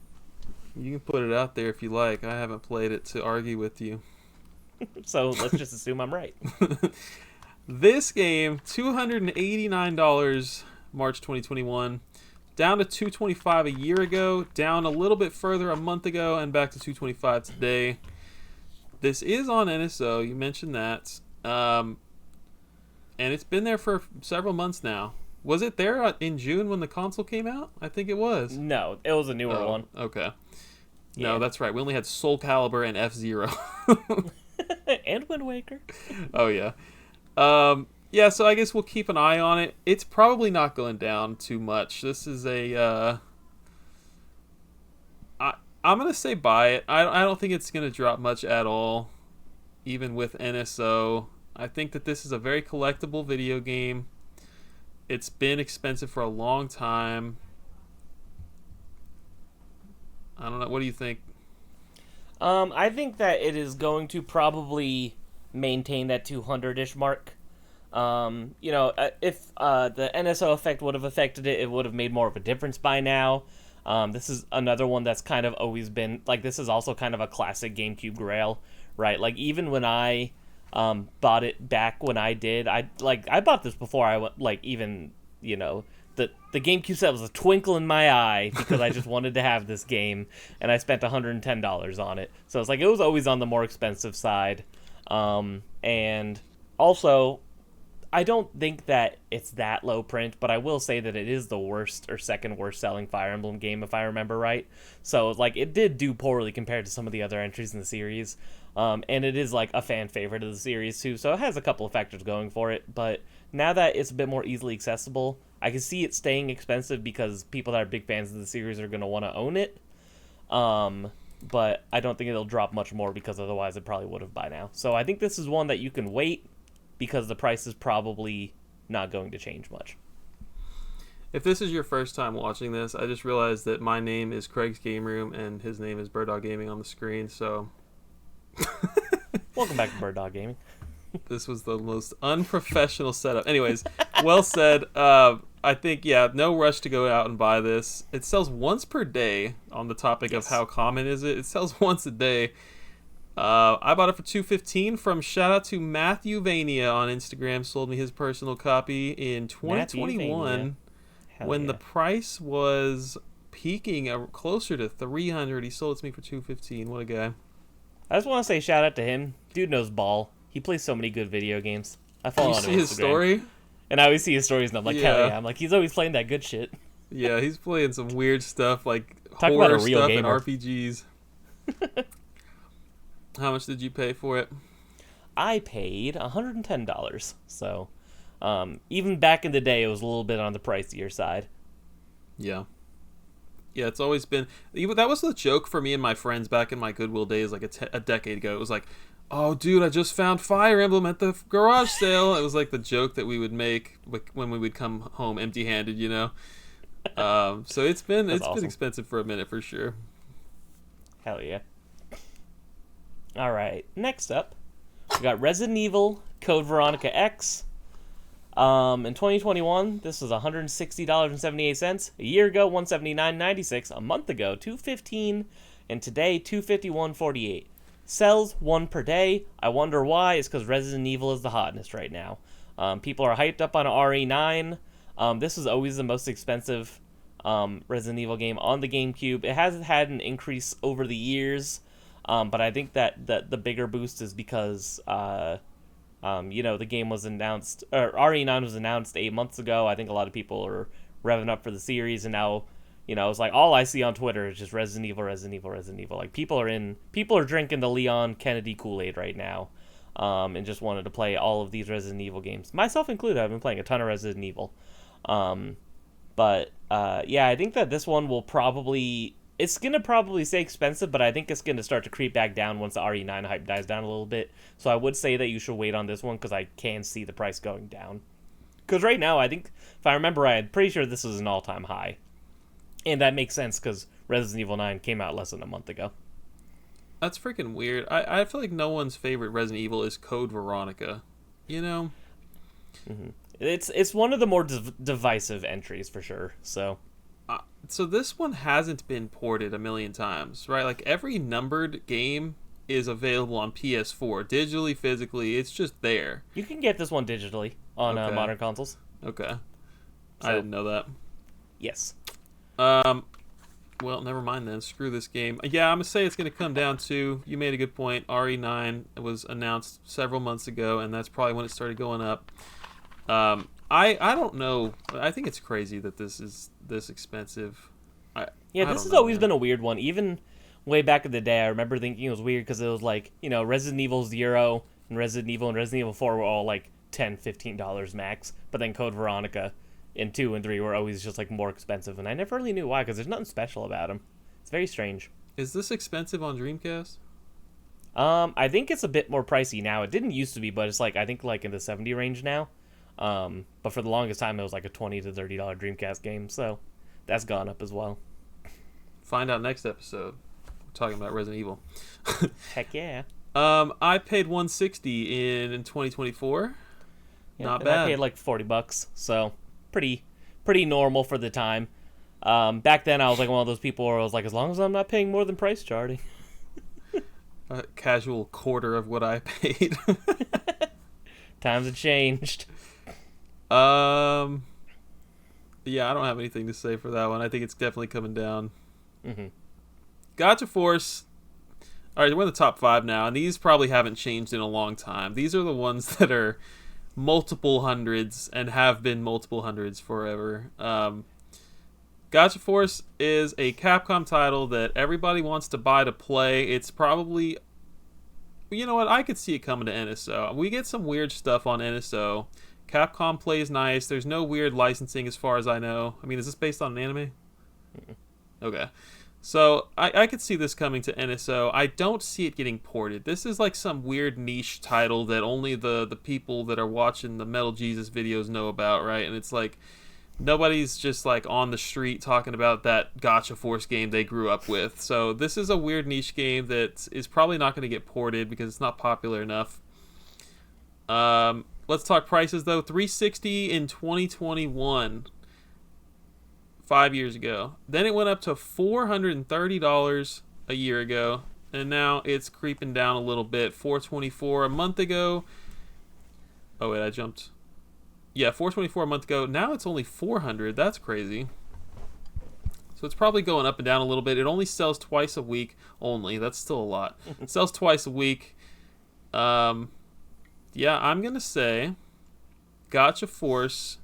You can put it out there if you like. I haven't played it to argue with you. So let's just assume I'm right. This game, $289, March 2021. Down to $225 a year ago, down a little bit further a month ago, and back to $225 today. This is on NSO, you mentioned that. And it's been there for several months now. Was it there in June when the console came out? I think it was. No, it was a newer one. Okay. Yeah. No, that's right. We only had Soul Calibur and F-Zero. And Wind Waker. Oh, yeah. Yeah, so I guess we'll keep an eye on it. It's probably not going down too much. This is a... I'm going to say buy it. I don't think it's going to drop much at all, even with NSO. I think that this is a very collectible video game. It's been expensive for a long time. I don't know. What do you think? I think that it is going to probably maintain that 200-ish mark. If the NSO effect would have affected it, it would have made more of a difference by now. This is another one that's kind of always been, like, this is also kind of a classic GameCube grail, right? Like, even when I bought it back when I did, I bought this before I went, like, even, the GameCube set was a twinkle in my eye because I just wanted to have this game, and I spent $110 on it. So it's like, it was always on the more expensive side. And also, I don't think that it's that low print, but I will say that it is the worst or second worst selling Fire Emblem game, if I remember right. So, like, it did do poorly compared to some of the other entries in the series. And it is, like, a fan favorite of the series, too, so it has a couple of factors going for it. But now that it's a bit more easily accessible, I can see it staying expensive because people that are big fans of the series are going to want to own it. But I don't think it'll drop much more because otherwise it probably would have by now. So I think this is one that you can wait, because the price is probably not going to change much. If this is your first time watching this, I just realized that my name is Craig's Game Room and his name is Bird Dog Gaming on the screen, so... Welcome back to Bird Dog Gaming. This was the most unprofessional setup. Anyways, well said. I think, no rush to go out and buy this. It sells once per day, on the topic of how common is it. It sells once a day. I bought it for $2.15 from shout out to Matthew Vania on Instagram. Sold me his personal copy in 2021 when the price was peaking closer to $300. He sold it to me for $2.15. What a guy! I just want to say shout out to him. Dude knows ball. He plays so many good video games. I follow on Instagram. His story, and I always see his stories, and I'm like, hell yeah! I'm like, he's always playing that good shit. Yeah, he's playing some weird stuff like Talk horror about a real stuff gamer. and RPGs. How much did you pay for it? I paid $110. So, even back in the day, it was a little bit on the pricier side. Yeah. Yeah, it's always been... That was the joke for me and my friends back in my Goodwill days, like a decade ago. It was like, oh, dude, I just found Fire Emblem at the garage sale. It was like the joke that we would make when we would come home empty-handed, So it's been awesome. Been expensive for a minute, for sure. Hell yeah. All right, next up, we got Resident Evil Code Veronica X. In 2021, this was $160.78. A year ago, $179.96. A month ago, $215, and today, $251.48. Sells one per day. I wonder why. It's because Resident Evil is the hotness right now. People are hyped up on RE9. This is always the most expensive Resident Evil game on the GameCube. It has had an increase over the years, but I think that the bigger boost is because the game was announced, or RE9 was announced 8 months ago. I think a lot of people are revving up for the series, and now, it's like all I see on Twitter is just Resident Evil, Resident Evil, Resident Evil. Like people are drinking the Leon Kennedy Kool-Aid right now, and just wanted to play all of these Resident Evil games, myself included. I've been playing a ton of Resident Evil, but I think that this one will it's going to probably stay expensive, but I think it's going to start to creep back down once the RE9 hype dies down a little bit. So I would say that you should wait on this one because I can see the price going down. Because right now, I think, if I remember right, I'm pretty sure this is an all-time high. And that makes sense because Resident Evil 9 came out less than a month ago. That's freaking weird. I feel like no one's favorite Resident Evil is Code Veronica. Mm-hmm. It's one of the more divisive entries for sure. So this one hasn't been ported a million times, right? Like every numbered game is available on PS4, digitally, physically. It's just there. You can get this one digitally on modern consoles. Okay. I didn't know that. Yes. Well, never mind then. Screw this game. Yeah, I'm going to say it's going to come down to, you made a good point, RE9 was announced several months ago, and that's probably when it started going up. I don't know. I think it's crazy that this is this expensive. This has always been a weird one. Even way back in the day, I remember thinking it was weird because it was like, Resident Evil 0 and Resident Evil 4 were all like $10, $15 max. But then Code Veronica and 2 and 3 were always just like more expensive. And I never really knew why because there's nothing special about them. It's very strange. Is this expensive on Dreamcast? I think it's a bit more pricey now. It didn't used to be, but it's like, I think like in the 70 range now. But for the longest time, it was like a $20 to $30 Dreamcast game, so that's gone up as well. Find out next episode. We're talking about Resident Evil. Heck yeah. I paid $160 in 2024. Not bad. I paid like $40, so pretty normal for the time. Back then, I was like one of those people where I was like, as long as I'm not paying more than price charting. A casual quarter of what I paid. Times have changed. Yeah, I don't have anything to say for that one. I think it's definitely coming down. Mm-hmm. Gotcha Force. All right, we're in the top 5 now, and these probably haven't changed in a long time. These are the ones that are multiple hundreds and have been multiple hundreds forever. Gotcha Force is a Capcom title that everybody wants to buy to play. It's probably... You know what? I could see it coming to NSO. We get some weird stuff on NSO. Capcom plays nice. There's no weird licensing as far as I know. I mean, is this based on an anime? Mm-mm. Okay. So I could see this coming to NSO. I don't see it getting ported. This is like some weird niche title that only the people that are watching the Metal Jesus videos know about, right? And it's like nobody's just like on the street talking about that Gotcha Force game they grew up with. So this is a weird niche game that is probably not going to get ported because it's not popular enough. Let's talk prices though. $360 in 2021, 5 years ago. Then it went up to $430 a year ago, and now it's creeping down a little bit. $424 a month ago. Oh wait, I jumped. Yeah, $424 a month ago. Now it's only $400. That's crazy. So it's probably going up and down a little bit. It only sells twice a week. Only. That's still a lot. It sells twice a week. Yeah, I'm going to say Gotcha Force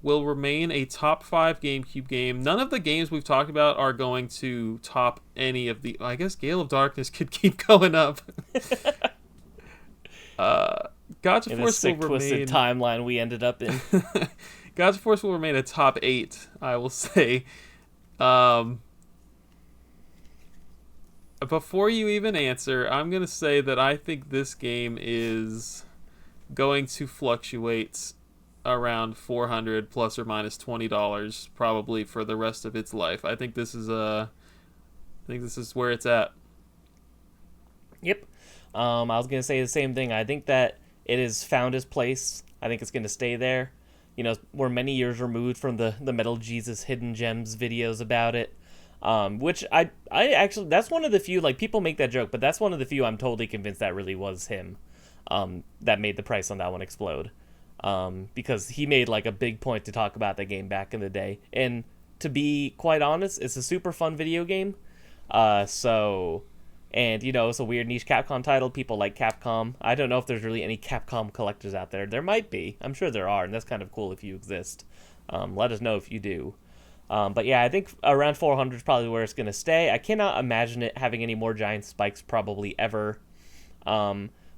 will remain a top 5 GameCube game. None of the games we've talked about are going to top any of the... I guess Gale of Darkness could keep going up. Gotcha Force will remain... twisted timeline we ended up in. Gotcha Force will remain a top 8, I will say. Before you even answer, I'm going to say that I think this game is going to fluctuate around $400 plus or minus $20 probably for the rest of its life. I think this is where it's at. Yep. I was going to say the same thing. I think that it has found its place. I think it's going to stay there. We're many years removed from the Metal Jesus Hidden Gems videos about it. Which I actually, that's one of the few, like, people make that joke, but that's one of the few I'm totally convinced that really was him, that made the price on that one explode. Because he made, like, a big point to talk about the game back in the day. And to be quite honest, it's a super fun video game. And it's a weird niche Capcom title. People like Capcom. I don't know if there's really any Capcom collectors out there. There might be. I'm sure there are, and that's kind of cool if you exist. Let us know if you do. But yeah, I think around 400 is probably where it's going to stay. I cannot imagine it having any more giant spikes probably ever.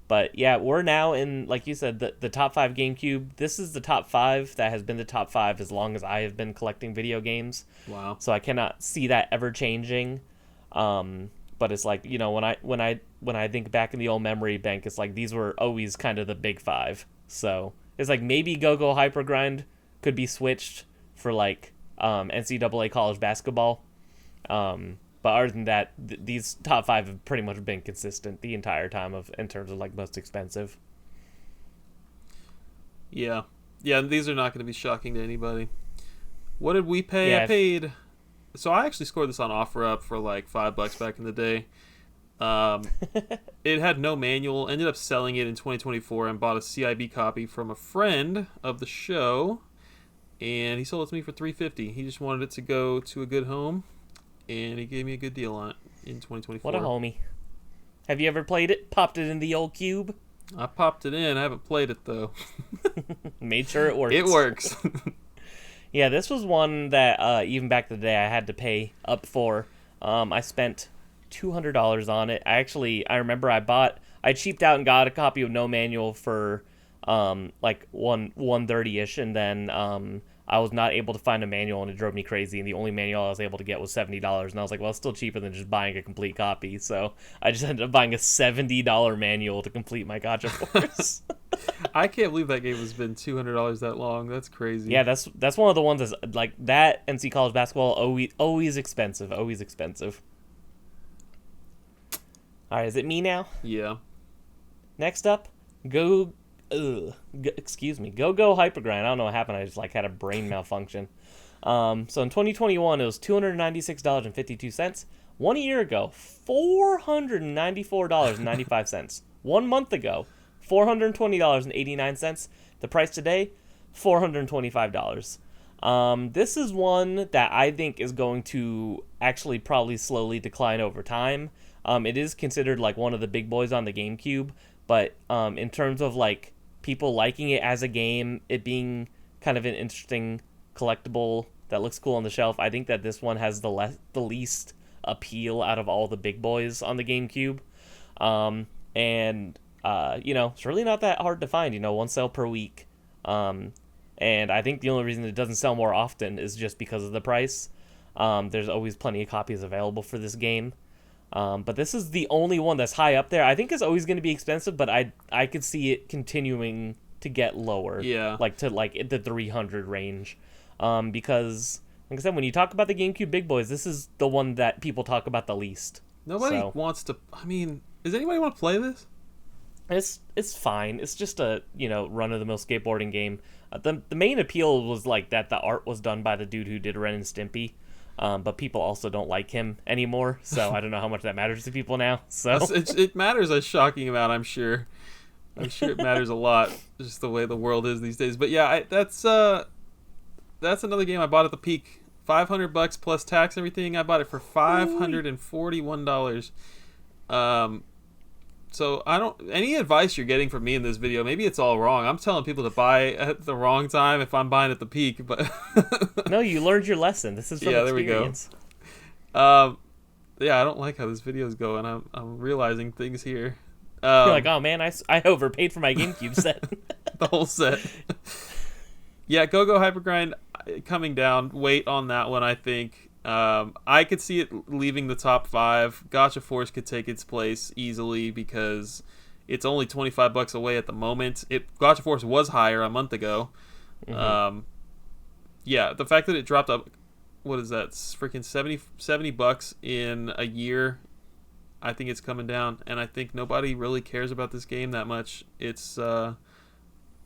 But yeah, we're now in, like you said, the top 5 GameCube. This is the top 5 that has been the top 5 as long as I have been collecting video games. Wow. So I cannot see that ever changing. But it's like, when I think back in the old memory bank, it's like these were always kind of the big 5. So it's like maybe Go-Go Hyper Grind could be switched for like NCAA college basketball. But other than that, these top 5 have pretty much been consistent the entire time in terms of like most expensive. Yeah, these are not going to be shocking to anybody. What did we pay? Yeah, I paid. So I actually scored this on OfferUp for like $5 back in the day. It had no manual. Ended up selling it in 2024 and bought a CIB copy from a friend of the show, and he sold it to me for $350. He just wanted it to go to a good home, and he gave me a good deal on it in 2024. What a homie. Have you ever played it? Popped it in the old cube? I popped it in. I haven't played it though. Made sure it works. It works. Yeah, this was one that even back in the day I had to pay up for. I spent $200 on it. I remember I cheaped out and got a copy of no manual for like 130ish, and then I was not able to find a manual, and it drove me crazy, and the only manual I was able to get was $70, and I was like, well, it's still cheaper than just buying a complete copy, so I just ended up buying a $70 manual to complete my Gotcha Force. I can't believe that game has been $200 that long. That's crazy. Yeah, that's one of the ones that's like that. NC College Basketball, always expensive, always expensive. All right, is it me now? Yeah. Next up, Go-Go Hyper Grind. I don't know what happened. I just had a brain malfunction. So in 2021, it was $296.52. 1 year ago, $494.95. 1 month ago, $420.89. The price today, $425. This is one that I think is going to actually probably slowly decline over time. It is considered like one of the big boys on the GameCube, but in terms of like people liking it as a game, it being kind of an interesting collectible that looks cool on the shelf, I think that this one has the least appeal out of all the big boys on the GameCube. It's really not that hard to find, one sale per week. And I think the only reason it doesn't sell more often is just because of the price. There's always plenty of copies available for this game. But this is the only one that's high up there. I think it's always going to be expensive, but I could see it continuing to get lower. Yeah. To the 300 range. Because, like I said, when you talk about the GameCube big boys, this is the one that people talk about the least. Nobody wants to... I mean, does anybody want to play this? It's fine. It's just a, run-of-the-mill skateboarding game. The main appeal was, that the art was done by the dude who did Ren and Stimpy. But people also don't like him anymore, so I don't know how much that matters to people now. So it matters a shocking amount, I'm sure. I'm sure it matters a lot, just the way the world is these days. But yeah, that's another game I bought at the peak. $500 plus tax and everything. I bought it for $541. So I don't. Any advice you're getting from me in this video, maybe it's all wrong. I'm telling people to buy at the wrong time if I'm buying at the peak, but no, you learned your lesson. This is from experience. There we go. Yeah, I don't like how this video is going. I'm realizing things here. You're like, oh man, I overpaid for my GameCube set. The whole set. Yeah, Go-Go Hyper Grind coming down. Wait on that one, I think. I could see it leaving the top 5. Gotcha Force could take its place easily because it's only $25 away at the moment. Gotcha Force was higher a month ago. Mm-hmm. Yeah, the fact that it dropped up, what is that? It's freaking $70 in a year. I think it's coming down, and I think nobody really cares about this game that much. It's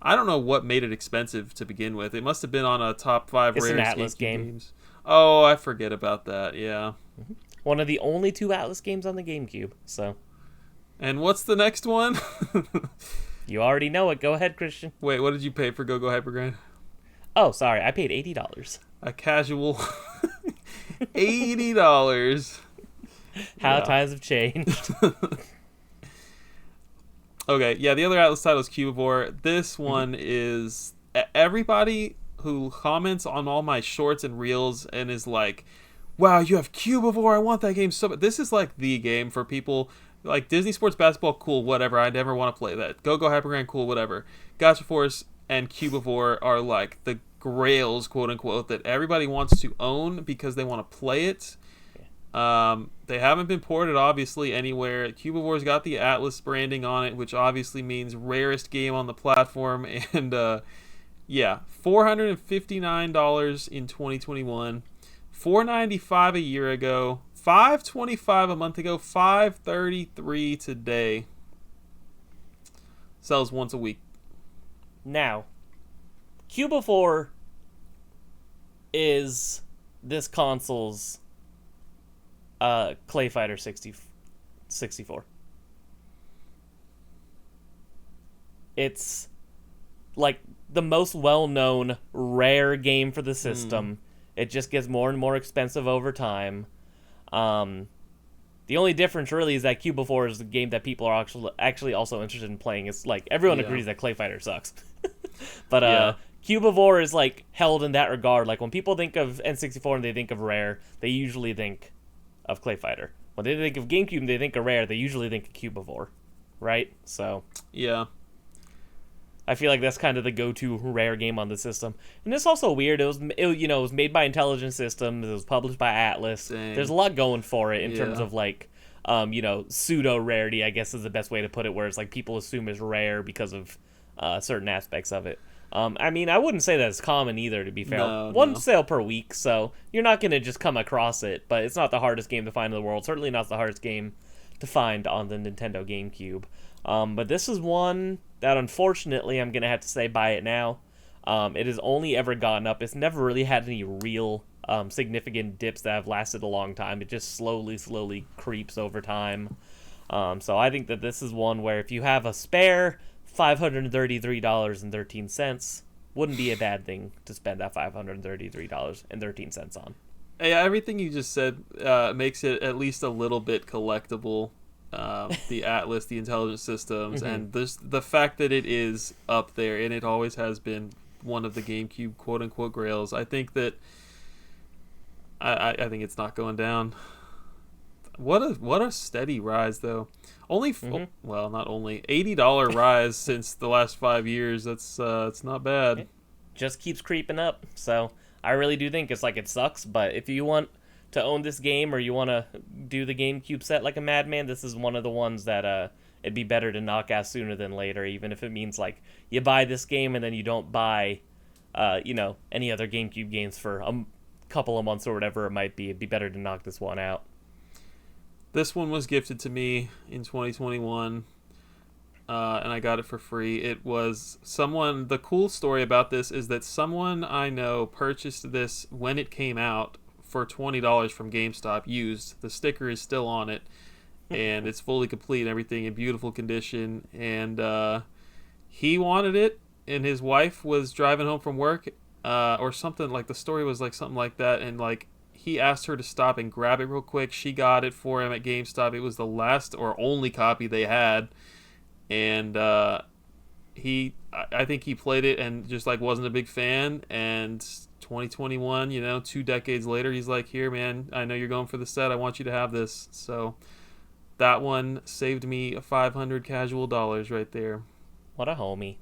I don't know what made it expensive to begin with. It must have been on a top 5 it's rare an Atlas game. Games. Oh, I forget about that. Yeah. One of the only 2 Atlas games on the GameCube. So. And what's the next one? You already know it. Go ahead, Christian. Wait, what did you pay for Go-Go Hyper Grind? Oh, sorry, I paid $80. A casual $80. How Yeah. times have changed. Okay, yeah, the other Atlas title is Cubivore. This Mhm. one is everybody who comments on all my shorts and reels and is like, "Wow, you have Cubivore! I want that game so bad." This is like the game for people like Disney Sports Basketball. Cool, whatever. I never want to play that. Go Hypergram. Cool, whatever. Gotcha Force and Cubivore are like the grails, quote unquote, that everybody wants to own because they want to play it. They haven't been ported obviously anywhere. Cubivore's got the Atlas branding on it, which obviously means rarest game on the platform. And yeah, $459 in 2021, $495 a year ago, $525 a month ago, $533 today. Sells once a week. Now, Cubivore is this console's Clay Fighter 64. It's like the most well-known rare game for the system. It just gets more and more expensive over time. The only difference really is that Cubivore is the game that people are actually also interested in playing. It's like everyone agrees that Clay Fighter sucks, but Cubivore is like held in that regard. Like when people think of N64 and they think of Rare, they usually think of Clay Fighter. When they think of GameCube and they think of Rare, they usually think of Cubivore, right? So yeah, I feel like that's kind of the go-to Rare game on the system. And it's also weird. It was made by Intelligent Systems. It was published by Atlas. Dang. There's a lot going for it in terms of like, pseudo rarity, I guess is the best way to put it. Where it's like people assume it's rare because of certain aspects of it. I mean, I wouldn't say that it's common either, to be fair. One sale per week, so you're not going to just come across it, but it's not the hardest game to find in the world. Certainly not the hardest game to find on the Nintendo GameCube. But this is one that, unfortunately, I'm going to have to say buy it now. It has only ever gone up. It's never really had any real significant dips that have lasted a long time. It just slowly creeps over time. So I think that this is one where if you have a spare $533.13, wouldn't be a bad thing to spend that $533.13 on. Yeah, everything you just said makes it at least a little bit collectible. The Atlas, the Intelligent Systems, and the fact that it is up there and it always has been one of the GameCube quote unquote grails. I think that I think it's not going down. What a steady rise though. Only well, not only $80 rise since the last 5 years. That's it's not bad. It just keeps creeping up. So I really do think it's like it sucks, but if you want to own this game or you want to do the GameCube set like a madman, this is one of the ones that it'd be better to knock out sooner than later, even if it means like you buy this game and then you don't buy any other GameCube games for a couple of months or whatever it might be. It'd be better to knock this one out. This one was gifted to me in 2021, and I got it for free. It was someone. The cool story about this is that someone I know purchased this when it came out for $20 from GameStop used. The sticker is still on it, and it's fully complete and everything in beautiful condition. And he wanted it, and his wife was driving home from work, or something like the story was like something like that, and like he asked her to stop and grab it real quick. She got it for him at GameStop. It was the last or only copy they had, and I think he played it and just like wasn't a big fan. And 2021, 2 decades later, he's like, "Here, man, I know you're going for the set. I want you to have this." So that one saved me 500 casual dollars right there. What a homie.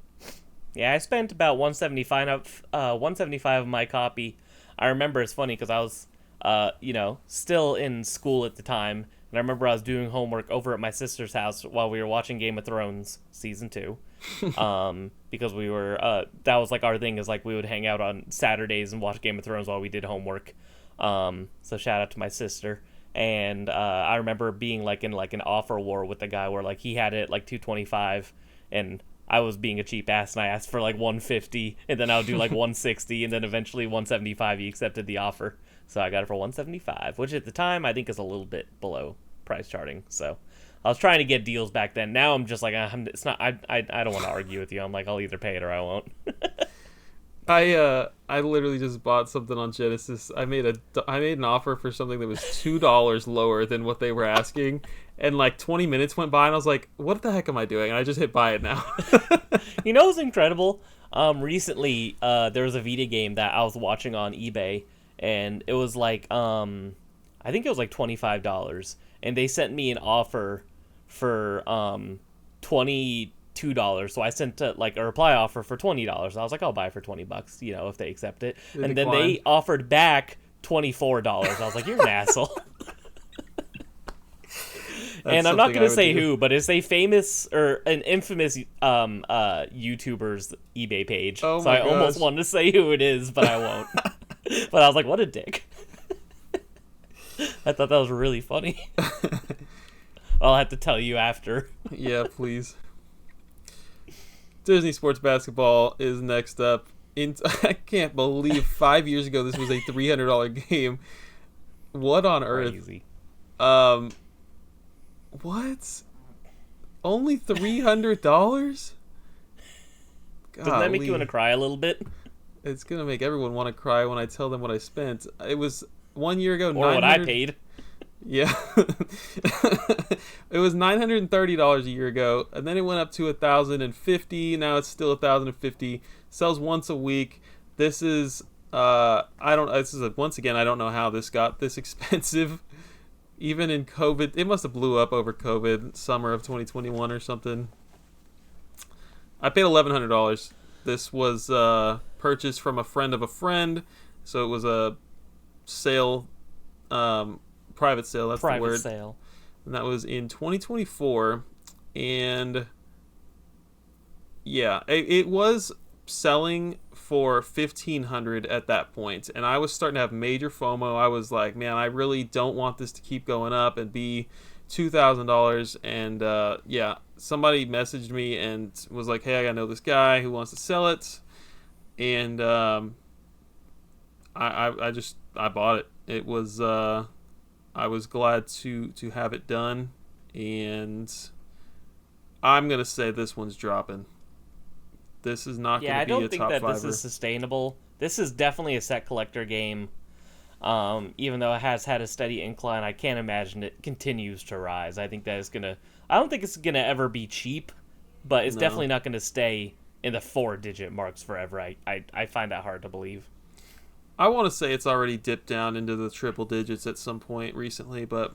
Yeah, I spent about $175 of my copy. I remember it's funny because I was still in school at the time, and I remember I was doing homework over at my sister's house while we were watching Game of Thrones season 2. Because we were that was like our thing, is like we would hang out on Saturdays and watch Game of Thrones while we did homework. So shout out to my sister. And I remember being like in like an offer war with the guy where like he had it at like $225 and I was being a cheap ass and I asked for like $150, and then I would do like $160, and then eventually $175. He accepted the offer, so I got it for $175, which at the time I think is a little bit below price charting. So I was trying to get deals back then. Now I'm just like, it's not. I don't want to argue with you. I'm like, I'll either pay it or I won't. I literally just bought something on Genesis. I made an offer for something that was $2 lower than what they were asking, and like 20 minutes went by, and I was like, "What the heck am I doing?" And I just hit buy it now. You know what's incredible? Recently, there was a Vita game that I was watching on eBay, and it was like, I think it was like $25, and they sent me an offer for $22. So I sent like a reply offer for $20. I was like, I'll buy it for $20, you know, if they accept it. And then they offered back $24. I was like, you're an asshole. And I'm not going to say who, but it's a famous or an infamous YouTuber's eBay page. Oh so I almost wanted to say who it is, but I won't. But I was like, what a dick. I thought that was really funny. I'll have to tell you after. Yeah, please. Disney Sports Basketball is next up. I can't believe 5 years ago this was a $300 game. What on earth? Crazy. What? Only $300? Doesn't that make you want to cry a little bit? It's gonna make everyone want to cry when I tell them what I spent. It was 1 year ago. Or what I paid. Yeah. It was $930 a year ago, and then it went up to $1,050. Now it's still $1,050. Sells once a week. This is once again, I don't know how this got this expensive. Even in COVID, it must have blew up over COVID, summer of 2021 or something. I paid $1,100. This was purchased from a friend of a friend, so it was a sale, private sale. That's the word. Private sale. And that was in 2024, and yeah, it was selling for $1,500 at that point, and I was starting to have major FOMO. I was like, man, I really don't want this to keep going up and be $2,000. And yeah, somebody messaged me and was like, hey, I know this guy who wants to sell it, and I bought it. It was I was glad to have it done, and I'm gonna say this one's dropping. This is not going to be a top fiver. Yeah, I don't think that this is sustainable. This is definitely a set collector game. Even though it has had a steady incline, I can't imagine it continues to rise. I think that is gonna. I don't think it's gonna ever be cheap, but it's definitely not gonna stay in the 4-digit marks forever. I find that hard to believe. I want to say it's already dipped down into the triple digits at some point recently, but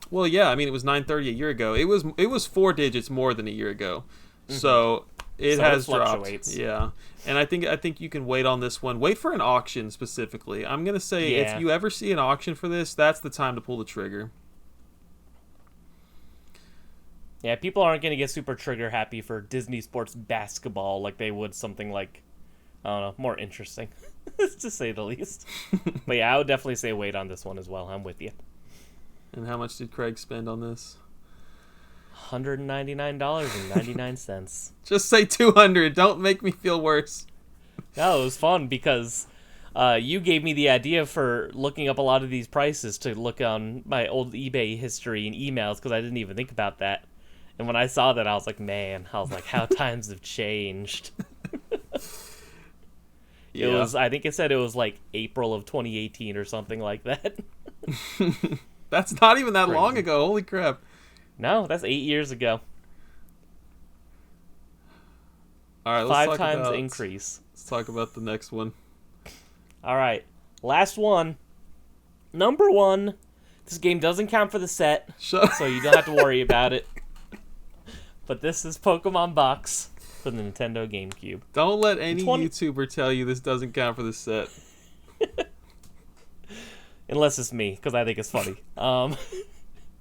well, yeah. I mean, it was $930 a year ago. It was 4 digits more than a year ago, so. It has dropped. Yeah. And I think you can wait on this one. Wait for an auction specifically. I'm going to say if you ever see an auction for this, that's the time to pull the trigger. Yeah, people aren't going to get super trigger happy for Disney Sports Basketball like they would something like, I don't know, more interesting, to say the least. But yeah, I would definitely say wait on this one as well. I'm with you. And how much did Craig spend on this? $199.99. Just say $200. Don't make me feel worse. No, it was fun because you gave me the idea for looking up a lot of these prices to look on my old eBay history and emails because I didn't even think about that. And when I saw that, I was like, man, how times have changed. Yeah. It was. I think it said it was like April of 2018 or something like that. That's not even that long ago. Holy crap. No, that's 8 years ago. All right, let's 5 times increase. Let's talk about the next one. All right, last one. Number 1. This game doesn't count for the set, so you don't have to worry about it. But this is Pokemon Box for the Nintendo GameCube. Don't let any YouTuber tell you this doesn't count for the set. Unless it's me, because I think it's funny.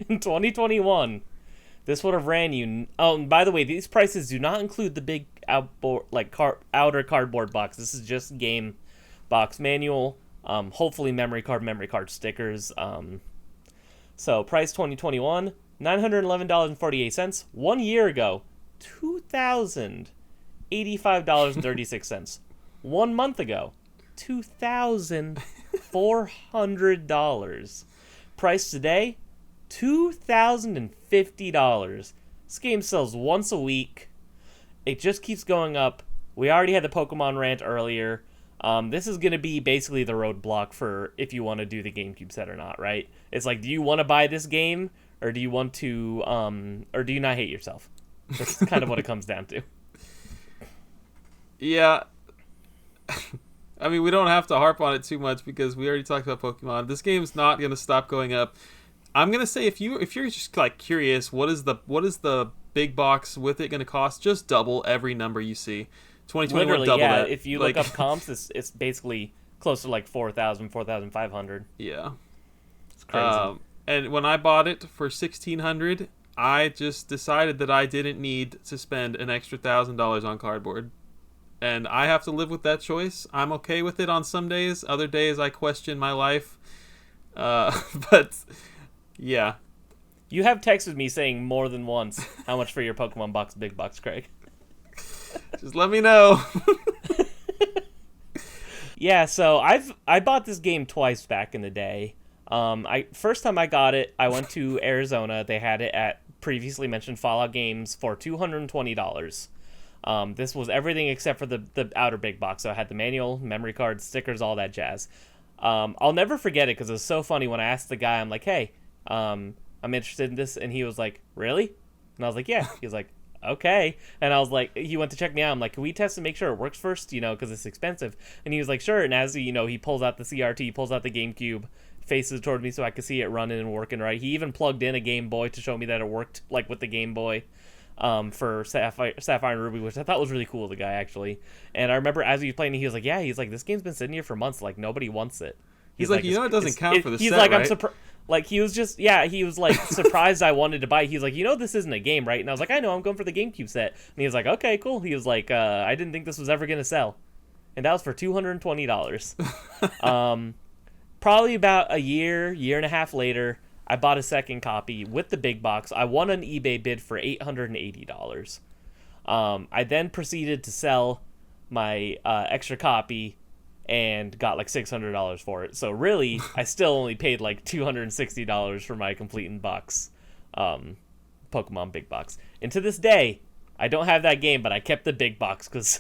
In 2021, this would have ran you. Oh, and by the way, these prices do not include the big outer cardboard box. This is just game box manual. Hopefully memory card stickers. So price 2021, $911.48. 1 year ago, $2,085.36. 1 month ago, $2,400. Price today, $2,050. This game sells once a week. It just keeps going up. We already had the Pokemon rant earlier. This is going to be basically the roadblock for if you want to do the GameCube set or not, right? It's like, do you want to buy this game, or do you want to, or do you not hate yourself? That's kind of what it comes down to. Yeah. I mean, we don't have to harp on it too much because we already talked about Pokemon. This game's not going to stop going up. I'm going to say if you're just like curious, what is the big box with it going to cost? Just double every number you see. 2021 Literally, double yeah. that. If you look up comps, it's basically close to like 4,000, 4,500. Yeah. It's crazy. And when I bought it for $1,600, I just decided that I didn't need to spend an extra $1,000 on cardboard. And I have to live with that choice. I'm okay with it on some days. Other days I question my life. But yeah. You have texted me saying more than once how much for your Pokemon box, big box, Craig. Just let me know. Yeah, so I bought this game twice back in the day. First time I got it, I went to Arizona. They had it at previously mentioned Fallout Games for $220. This was everything except for the outer big box. So I had the manual, memory cards, stickers, all that jazz. I'll never forget it because it was so funny when I asked the guy, I'm like, hey, I'm interested in this. And he was like, really? And I was like, yeah. He was like, okay. And I was like, he went to check me out. I'm like, can we test and make sure it works first, because it's expensive. And he was like, sure. And as he pulls out the CRT, pulls out the GameCube, faces toward me so I could see it running and working right. He even plugged in a Game Boy to show me that it worked like with the Game Boy for Sapphire and Ruby, which I thought was really cool, the guy, actually. And I remember as he was playing, he was like, yeah, he's like, this game's been sitting here for months, like nobody wants it. He's like, it doesn't count for the set, he's like, right? I'm surprised. Like, he was just, he was like surprised I wanted to buy it. He's like, this isn't a game, right? And I was like, I know, I'm going for the GameCube set. And he was like, okay, cool. He was like, I didn't think this was ever going to sell. And that was for $220. Probably about a year and a half later, I bought a second copy with the big box. I won an eBay bid for $880. I then proceeded to sell my extra copy and got like $600 for it. So really, I still only paid like $260 for my complete in box Pokemon big box. And to this day, I don't have that game, but I kept the big box because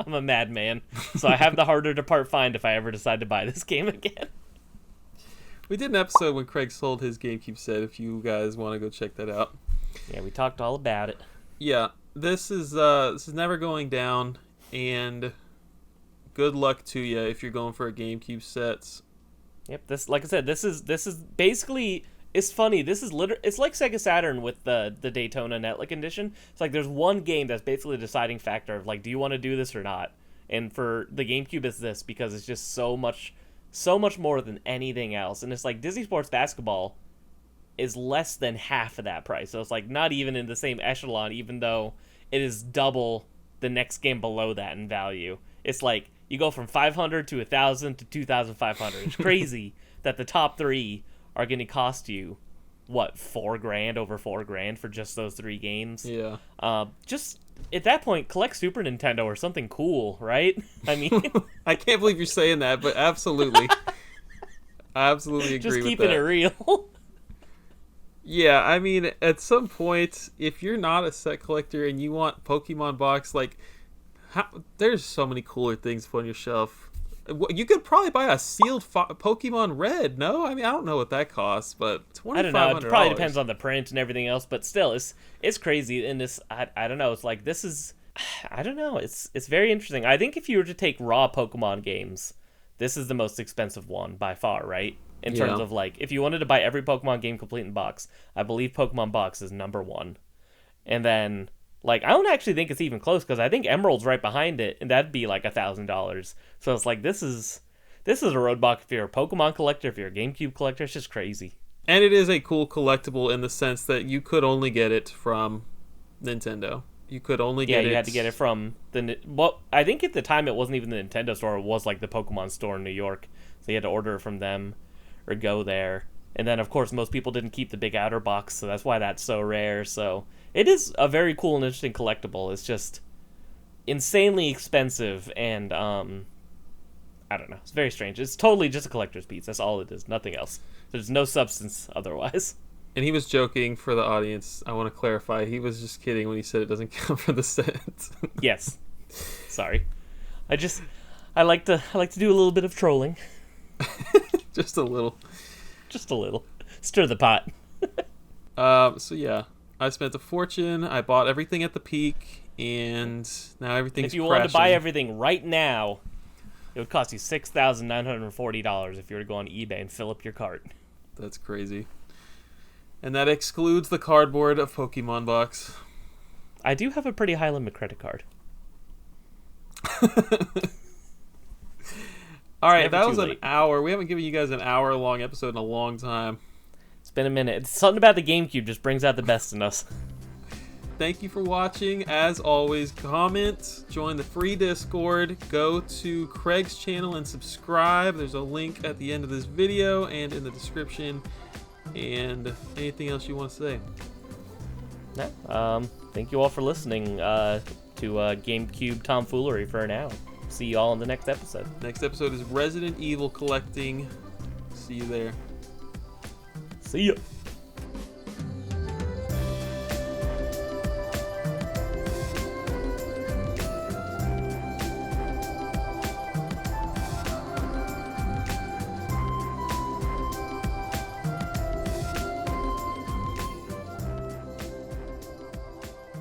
I'm a madman. So I have the harder to part find if I ever decide to buy this game again. We did an episode when Craig sold his GameCube set. If you guys want to go check that out. Yeah, we talked all about it. Yeah, this is never going down, and good luck to you if you're going for a GameCube set. Yep, this, like I said, this is basically, it's funny. This is it's like Sega Saturn with the Daytona Netlick edition. It's like there's one game that's basically the deciding factor of like, do you want to do this or not? And for the GameCube, it's this because it's just so much more than anything else. And it's like Disney Sports Basketball is less than half of that price. So it's like not even in the same echelon, even though it is double the next game below that in value. It's like you go from 500 to 1,000 to 2,500. It's crazy that the top three are going to cost you, what, $4,000, over $4,000 for just those three games? Yeah. Just at that point, collect Super Nintendo or something cool, right? I mean, I can't believe you're saying that, but absolutely. I absolutely agree with that. Just keeping it real. Yeah, I mean, at some point, if you're not a set collector and you want Pokemon box, like, there's so many cooler things on your shelf. You could probably buy a sealed Pokemon Red, no? I mean, I don't know what that costs, but $2,500. I don't know. It probably depends on the print and everything else, but still, it's crazy. And this, I don't know. It's like, this is, I don't know. It's very interesting. I think if you were to take raw Pokemon games, this is the most expensive one by far, right? In terms of like, if you wanted to buy every Pokemon game complete in box, I believe Pokemon Box is number one. And then, like, I don't actually think it's even close because I think Emerald's right behind it, and that'd be like $1,000. So it's like, this is a roadblock if you're a Pokemon collector, if you're a GameCube collector. It's just crazy. And it is a cool collectible in the sense that you could only get it from Nintendo. You could only get it. Yeah, you had to get it from I think at the time it wasn't even the Nintendo store. It was like the Pokemon store in New York. So you had to order it from them or go there. And then, of course, most people didn't keep the big outer box, so that's why that's so rare. So it is a very cool and interesting collectible. It's just insanely expensive, and I don't know. It's very strange. It's totally just a collector's piece. That's all it is. Nothing else. There's no substance otherwise. And he was joking for the audience. I want to clarify. He was just kidding when he said it doesn't count for the set. Yes. Sorry. I like to do a little bit of trolling. Just a little. Just a little. Stir the pot. So yeah, I spent a fortune. I bought everything at the peak, and now everything's If you crashing. wanted to buy everything right now, it would cost you $6,940 if you were to go on eBay and fill up your cart. That's crazy. And that excludes the cardboard of Pokemon box. I do have a pretty high limit credit card. All right, that was an hour. We haven't given you guys an hour-long episode in a long time. It's been a minute. Something about the GameCube just brings out the best in us. Thank you for watching. As always, comment, join the free Discord, go to Craig's channel and subscribe. There's a link at the end of this video and in the description. And anything else you want to say? Yeah, thank you all for listening to GameCube tomfoolery for now. See you all in the next episode. Next episode is Resident Evil collecting. See you there. See ya.